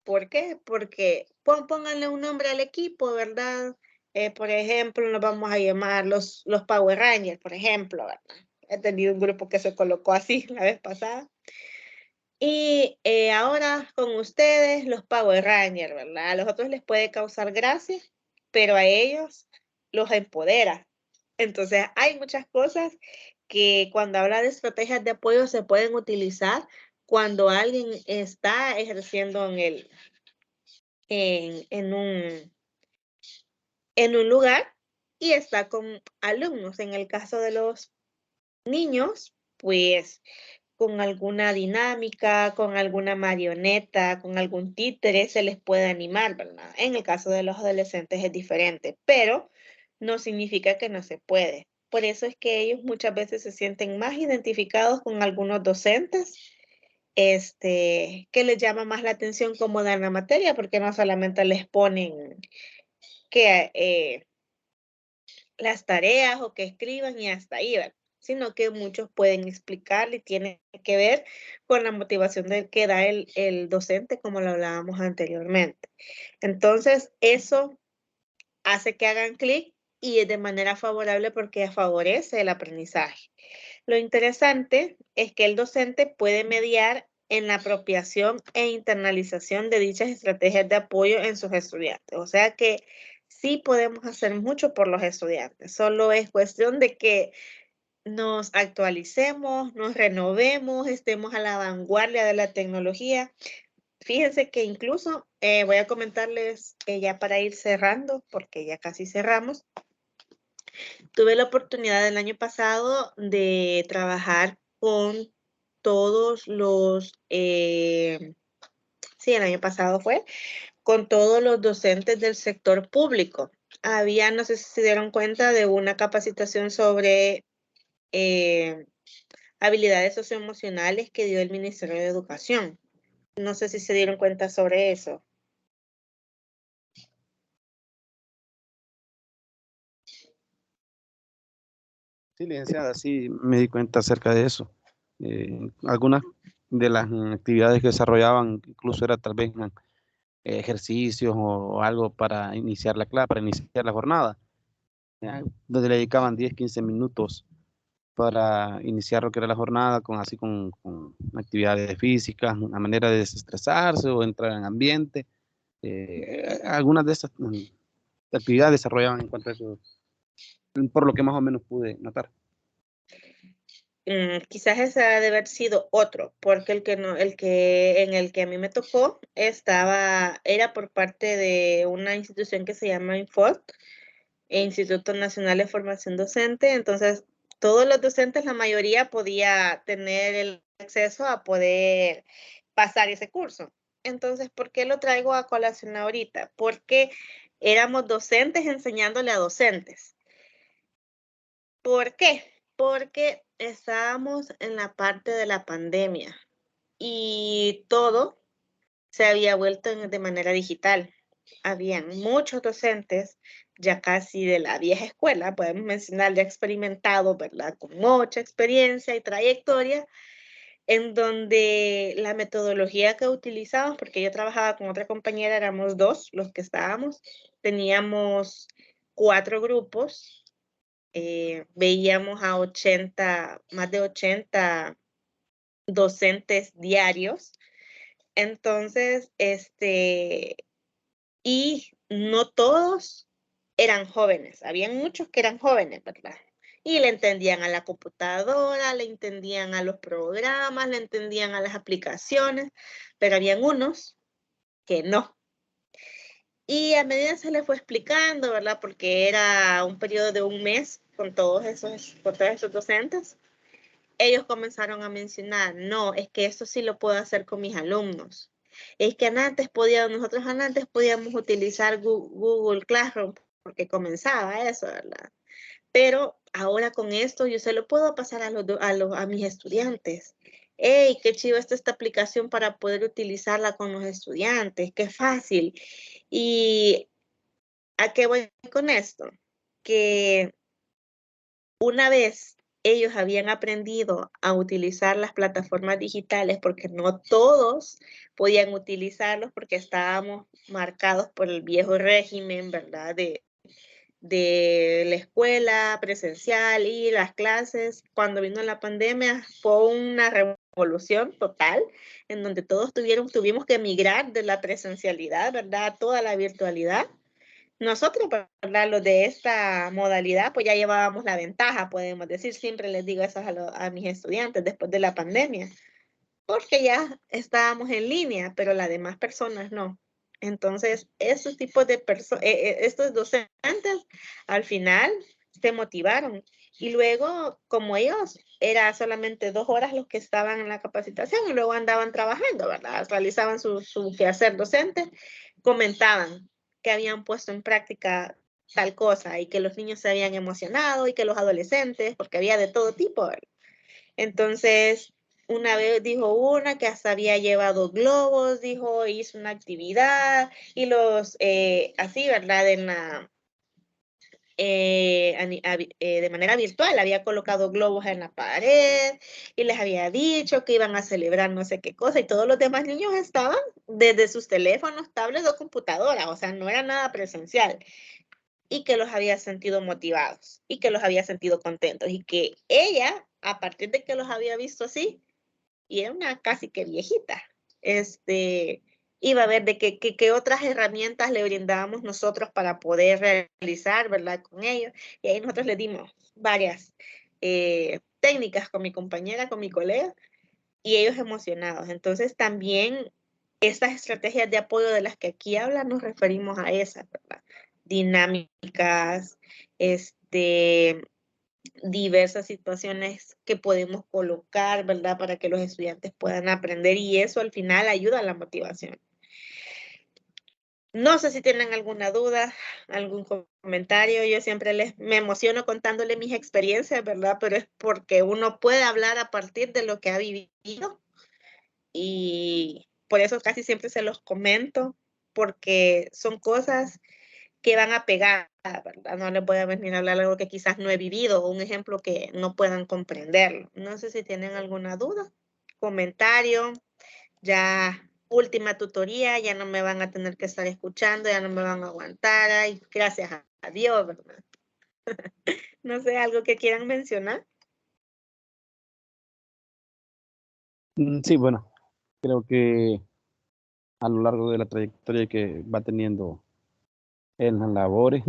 ¿Por qué? Porque pónganle un nombre al equipo, ¿verdad? Por ejemplo, nos vamos a llamar los Power Rangers, por ejemplo, ¿verdad? He tenido un grupo que se colocó así la vez pasada. Y ahora con ustedes, los Power Rangers, ¿verdad? A los otros les puede causar gracia, pero a ellos los empodera. Entonces, hay muchas cosas que cuando habla de estrategias de apoyo se pueden utilizar cuando alguien está ejerciendo en un lugar y está con alumnos. En el caso de los niños, pues con alguna dinámica, con alguna marioneta, con algún títere, se les puede animar, ¿verdad? En el caso de los adolescentes es diferente, pero no significa que no se puede. Por eso es que ellos muchas veces se sienten más identificados con algunos docentes, que les llama más la atención cómo dan la materia, porque no solamente les ponen que las tareas o que escriban y hasta ahí, ¿verdad? Sino que muchos pueden explicarle y tiene que ver con la motivación que da el docente, como lo hablábamos anteriormente. Entonces, eso hace que hagan clic y es de manera favorable porque favorece el aprendizaje. Lo interesante es que el docente puede mediar en la apropiación e internalización de dichas estrategias de apoyo en sus estudiantes. O sea que sí podemos hacer mucho por los estudiantes, solo es cuestión de que nos actualicemos, nos renovemos, estemos a la vanguardia de la tecnología. Fíjense que incluso voy a comentarles ya para ir cerrando, porque ya casi cerramos. Tuve la oportunidad el año pasado de trabajar con todos los, sí, el año pasado fue, con todos los docentes del sector público. Había, no sé si se dieron cuenta, de una capacitación sobre habilidades socioemocionales que dio el Ministerio de Educación. No sé si se dieron cuenta sobre eso. Sí, licenciada, sí me di cuenta acerca de eso. Algunas de las actividades que desarrollaban incluso era tal vez ejercicios o algo para iniciar la clase, para iniciar la jornada, donde le dedicaban 10, 15 minutos para iniciar lo que era la jornada con actividades físicas, una manera de desestresarse o entrar en ambiente. Algunas de esas actividades desarrollaban en cuanto a eso, por lo que más o menos pude notar. Quizás ese ha de haber sido otro, porque en el que a mí me tocó era por parte de una institución que se llama Infot, Instituto Nacional de Formación Docente. Entonces, todos los docentes, la mayoría podía tener el acceso a poder pasar ese curso. Entonces, ¿por qué lo traigo a colación ahorita? Porque éramos docentes enseñándole a docentes. ¿Por qué? Porque estábamos en la parte de la pandemia y todo se había vuelto de manera digital. Habían muchos docentes ya casi de la vieja escuela, podemos mencionar ya experimentados, ¿verdad? Con mucha experiencia y trayectoria, en donde la metodología que utilizábamos, porque yo trabajaba con otra compañera, éramos dos los que estábamos, teníamos 4 grupos, veíamos a más de 80 docentes diarios. Entonces, y no todos eran jóvenes, habían muchos que eran jóvenes, ¿verdad? Y le entendían a la computadora, le entendían a los programas, le entendían a las aplicaciones, pero habían unos que no. Y a medida se le fue explicando, ¿verdad? Porque era un periodo de un mes con todos esos docentes, ellos comenzaron a mencionar, no, es que esto sí lo puedo hacer con mis alumnos. Es que nosotros antes podíamos utilizar Google Classroom porque comenzaba eso, ¿verdad? Pero ahora con esto yo se lo puedo pasar a mis estudiantes. ¡Hey, qué chido está esta aplicación para poder utilizarla con los estudiantes! ¡Qué fácil! ¿Y a qué voy con esto? Que una vez ellos habían aprendido a utilizar las plataformas digitales, porque no todos podían utilizarlos porque estábamos marcados por el viejo régimen, ¿verdad? De la escuela presencial y las clases. Cuando vino la pandemia fue una revolución total en donde todos tuvimos que migrar de la presencialidad, ¿verdad? A toda la virtualidad. Nosotros, ¿verdad? Los de esta modalidad, pues ya llevábamos la ventaja, podemos decir. Siempre les digo eso a mis estudiantes después de la pandemia, porque ya estábamos en línea, pero las demás personas no. Entonces, estos tipos de estos docentes al final se motivaron. Y luego, como ellos, era solamente 2 horas los que estaban en la capacitación y luego andaban trabajando, ¿verdad? Realizaban su quehacer docente, comentaban que habían puesto en práctica tal cosa y que los niños se habían emocionado y que los adolescentes, porque había de todo tipo, ¿verdad? Entonces, una vez dijo una que hasta había llevado globos, dijo, hizo una actividad y así, ¿verdad? De manera virtual, había colocado globos en la pared y les había dicho que iban a celebrar no sé qué cosa y todos los demás niños estaban desde sus teléfonos, tablets o computadoras, o sea, no era nada presencial. y que los había sentido motivados y que los había sentido contentos y que ella, a partir de que los había visto así, y era una casi que viejita, iba a ver de qué otras herramientas le brindábamos nosotros para poder realizar, ¿verdad? Con ellos. Y ahí nosotros le dimos varias técnicas con mi compañera, con mi colega, y ellos emocionados. Entonces también estas estrategias de apoyo de las que aquí hablan, nos referimos a esas, ¿verdad? Dinámicas, diversas situaciones que podemos colocar, ¿verdad? Para que los estudiantes puedan aprender y eso al final ayuda a la motivación. No sé si tienen alguna duda, algún comentario. Yo siempre me emociono contándole mis experiencias, ¿verdad? Pero es porque uno puede hablar a partir de lo que ha vivido y por eso casi siempre se los comento, porque son cosas que van a pegar, ¿verdad? No les voy a venir a hablar algo que quizás no he vivido o un ejemplo que no puedan comprenderlo. No sé si tienen alguna duda, comentario, ya última tutoría, ya no me van a tener que estar escuchando, ya no me van a aguantar, ay, gracias a Dios, ¿verdad? No sé, algo que quieran mencionar. Sí, bueno, creo que a lo largo de la trayectoria que va teniendo en las labores,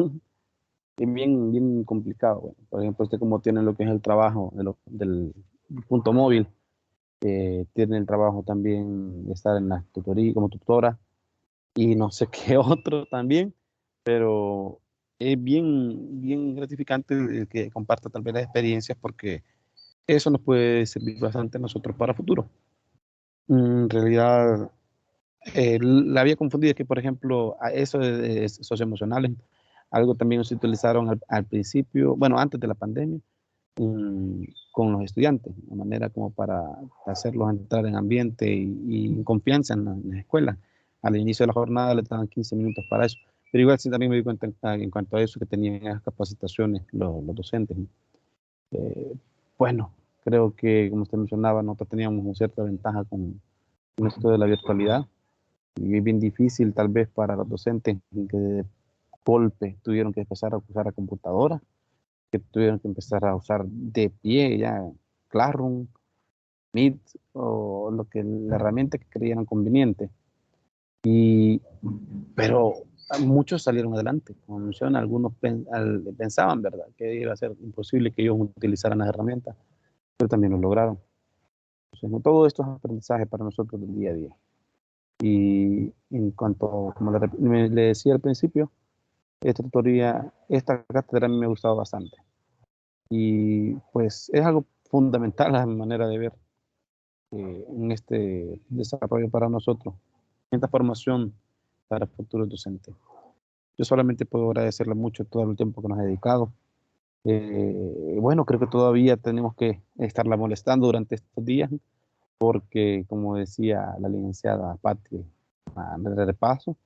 es bien complicado. Bueno, por ejemplo, usted como tiene lo que es el trabajo del punto móvil, tiene el trabajo también de estar en la tutoría como tutora y no sé qué otro también, pero es bien gratificante el que comparta tal vez las experiencias porque eso nos puede servir bastante a nosotros para futuro. En realidad, la había confundido que, por ejemplo, a eso de socioemocionales, algo también se utilizaron al principio, bueno, antes de la pandemia, con los estudiantes, de manera como para hacerlos entrar en ambiente y en confianza en la escuela. Al inicio de la jornada le daban 15 minutos para eso, pero igual sí también me di cuenta en cuanto a eso que tenían esas capacitaciones los docentes. Eh, bueno, creo que, como usted mencionaba, nosotros teníamos una cierta ventaja con esto de la virtualidad y es bien difícil tal vez para los docentes que de golpe tuvieron que empezar a usar la computadora, que tuvieron que empezar a usar de pie ya Classroom, Meet o la herramienta que creyeran conveniente. Pero muchos salieron adelante. Como menciona, algunos pensaban, ¿verdad?, que iba a ser imposible que ellos utilizaran las herramientas, pero también lo lograron. Entonces, no, todo esto es aprendizaje para nosotros del día a día. Y en cuanto, como le decía al principio, esta cátedra a mí me ha gustado bastante. Y pues es algo fundamental a mi manera de ver en este desarrollo para nosotros, en esta formación para futuros docentes. Yo solamente puedo agradecerle mucho todo el tiempo que nos ha dedicado. Bueno, creo que todavía tenemos que estarla molestando durante estos días, porque como decía la licenciada Patti, de repaso,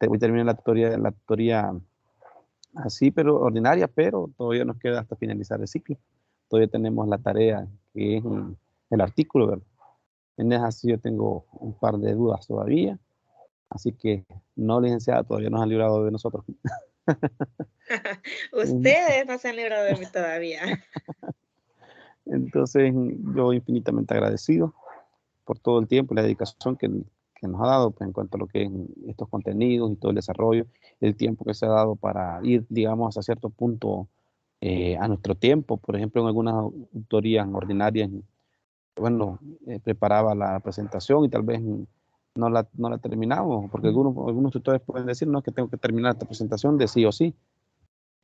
voy a terminar la tutoría así, pero ordinaria, pero todavía nos queda hasta finalizar el ciclo. Todavía tenemos la tarea que es el artículo, ¿verdad? En esa sí yo tengo un par de dudas todavía, así que no, licenciada, todavía nos han librado de nosotros. Ustedes no se han librado de mí todavía. Entonces, yo infinitamente agradecido por todo el tiempo y la dedicación que nos ha dado pues, en cuanto a lo que es estos contenidos y todo el desarrollo, el tiempo que se ha dado para ir, digamos, hasta cierto punto a nuestro tiempo. Por ejemplo, en algunas tutorías ordinarias, bueno, preparaba la presentación y tal vez no la terminamos, porque algunos tutores pueden decir, no, que tengo que terminar esta presentación de sí o sí.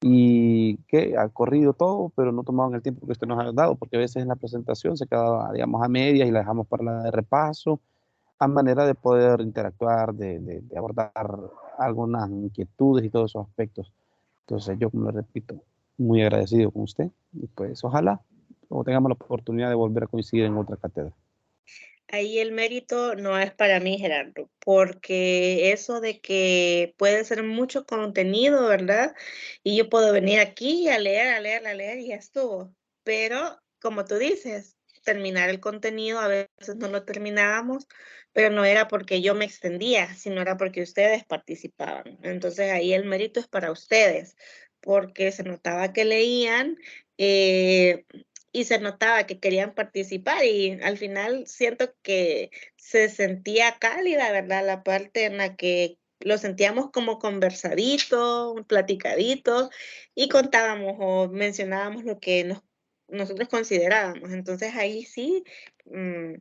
Y que ha corrido todo, pero no tomaban el tiempo que usted nos ha dado, porque a veces en la presentación se quedaba, digamos, a medias y la dejamos para la de repaso, a manera de poder interactuar, de abordar algunas inquietudes y todos esos aspectos. Entonces, yo, como le repito, muy agradecido con usted y pues ojalá o tengamos la oportunidad de volver a coincidir en otra cátedra. Ahí el mérito no es para mí, Gerardo, porque eso de que puede ser mucho contenido, ¿verdad? Y yo puedo venir aquí a leer y ya estuvo. Pero, como tú dices, terminar el contenido, a veces no lo terminábamos, pero no era porque yo me extendía, sino era porque ustedes participaban. Entonces ahí el mérito es para ustedes, porque se notaba que leían y se notaba que querían participar y al final siento que se sentía cálida, ¿verdad? La parte en la que lo sentíamos como conversadito, platicadito y contábamos o mencionábamos lo que nosotros considerábamos. Entonces ahí sí, me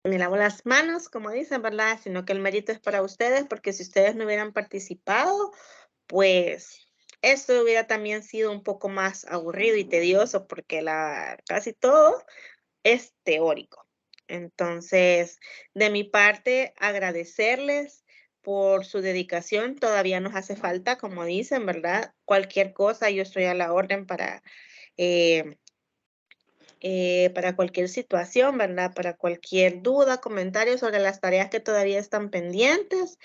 lavo las manos, como dicen, ¿verdad? Sino que el mérito es para ustedes, porque si ustedes no hubieran participado, pues esto hubiera también sido un poco más aburrido y tedioso, porque casi todo es teórico. Entonces, de mi parte, agradecerles por su dedicación. Todavía nos hace falta, como dicen, ¿verdad? Cualquier cosa, yo estoy a la orden para cualquier situación, ¿verdad? Para cualquier duda, comentario sobre las tareas que todavía están pendientes.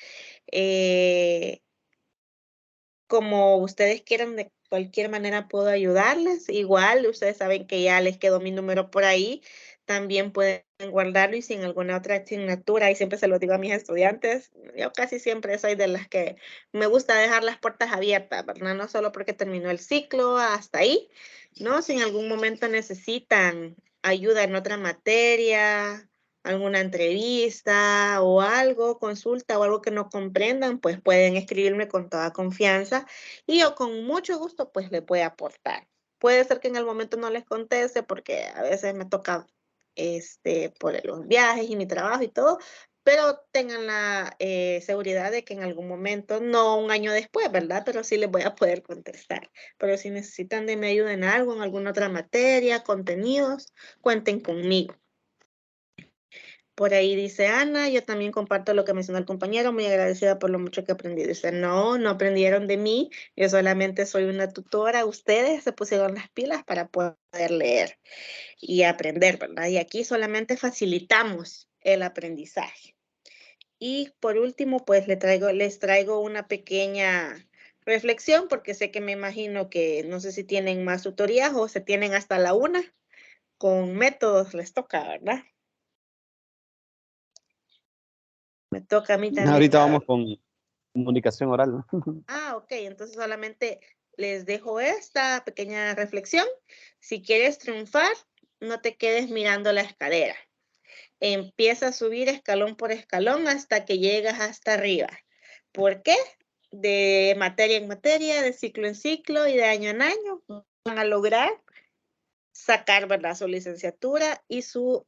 Como ustedes quieran, de cualquier manera puedo ayudarles. Igual, ustedes saben que ya les quedó mi número por ahí. También pueden guardarlo y si en alguna otra asignatura, y siempre se lo digo a mis estudiantes, yo casi siempre soy de las que me gusta dejar las puertas abiertas, ¿verdad? No solo porque terminó el ciclo hasta ahí, ¿no? Si en algún momento necesitan ayuda en otra materia, alguna entrevista o algo, consulta o algo que no comprendan, pues pueden escribirme con toda confianza y yo con mucho gusto pues les voy a aportar. Puede ser que en el momento no les conteste porque a veces me toca por los viajes y mi trabajo y todo, pero tengan la seguridad de que en algún momento, no un año después, ¿verdad? Pero sí les voy a poder contestar. Pero si necesitan de mi ayuda en algo, en alguna otra materia, contenidos, cuenten conmigo. Por ahí dice Ana, yo también comparto lo que mencionó el compañero, muy agradecida por lo mucho que aprendí. Dice, no aprendieron de mí, yo solamente soy una tutora, ustedes se pusieron las pilas para poder leer y aprender, ¿verdad? Y aquí solamente facilitamos el aprendizaje. Y por último, pues les traigo una pequeña reflexión, porque sé que me imagino que no sé si tienen más tutorías o se tienen hasta la 1, con métodos les toca, ¿verdad? Me toca a mí también. Ahorita vamos con comunicación oral, ¿no? Ok, entonces solamente les dejo esta pequeña reflexión. Si quieres triunfar, no te quedes mirando la escalera. Empieza a subir escalón por escalón hasta que llegas hasta arriba. ¿Por qué? De materia en materia, de ciclo en ciclo y de año en año van a lograr sacar, ¿verdad? Su licenciatura y su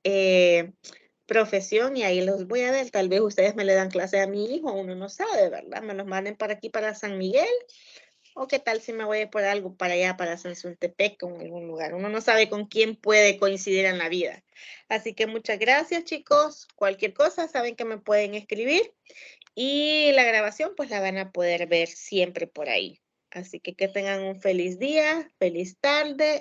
profesión, y ahí los voy a ver. Tal vez ustedes me le dan clase a mi hijo, uno no sabe, ¿verdad? Me los manden para aquí, para San Miguel, o qué tal si me voy por algo para allá, para Sensultepec o en algún lugar. Uno no sabe con quién puede coincidir en la vida. Así que muchas gracias, chicos. Cualquier cosa, saben que me pueden escribir y la grabación pues la van a poder ver siempre por ahí. Así que tengan un feliz día, feliz tarde.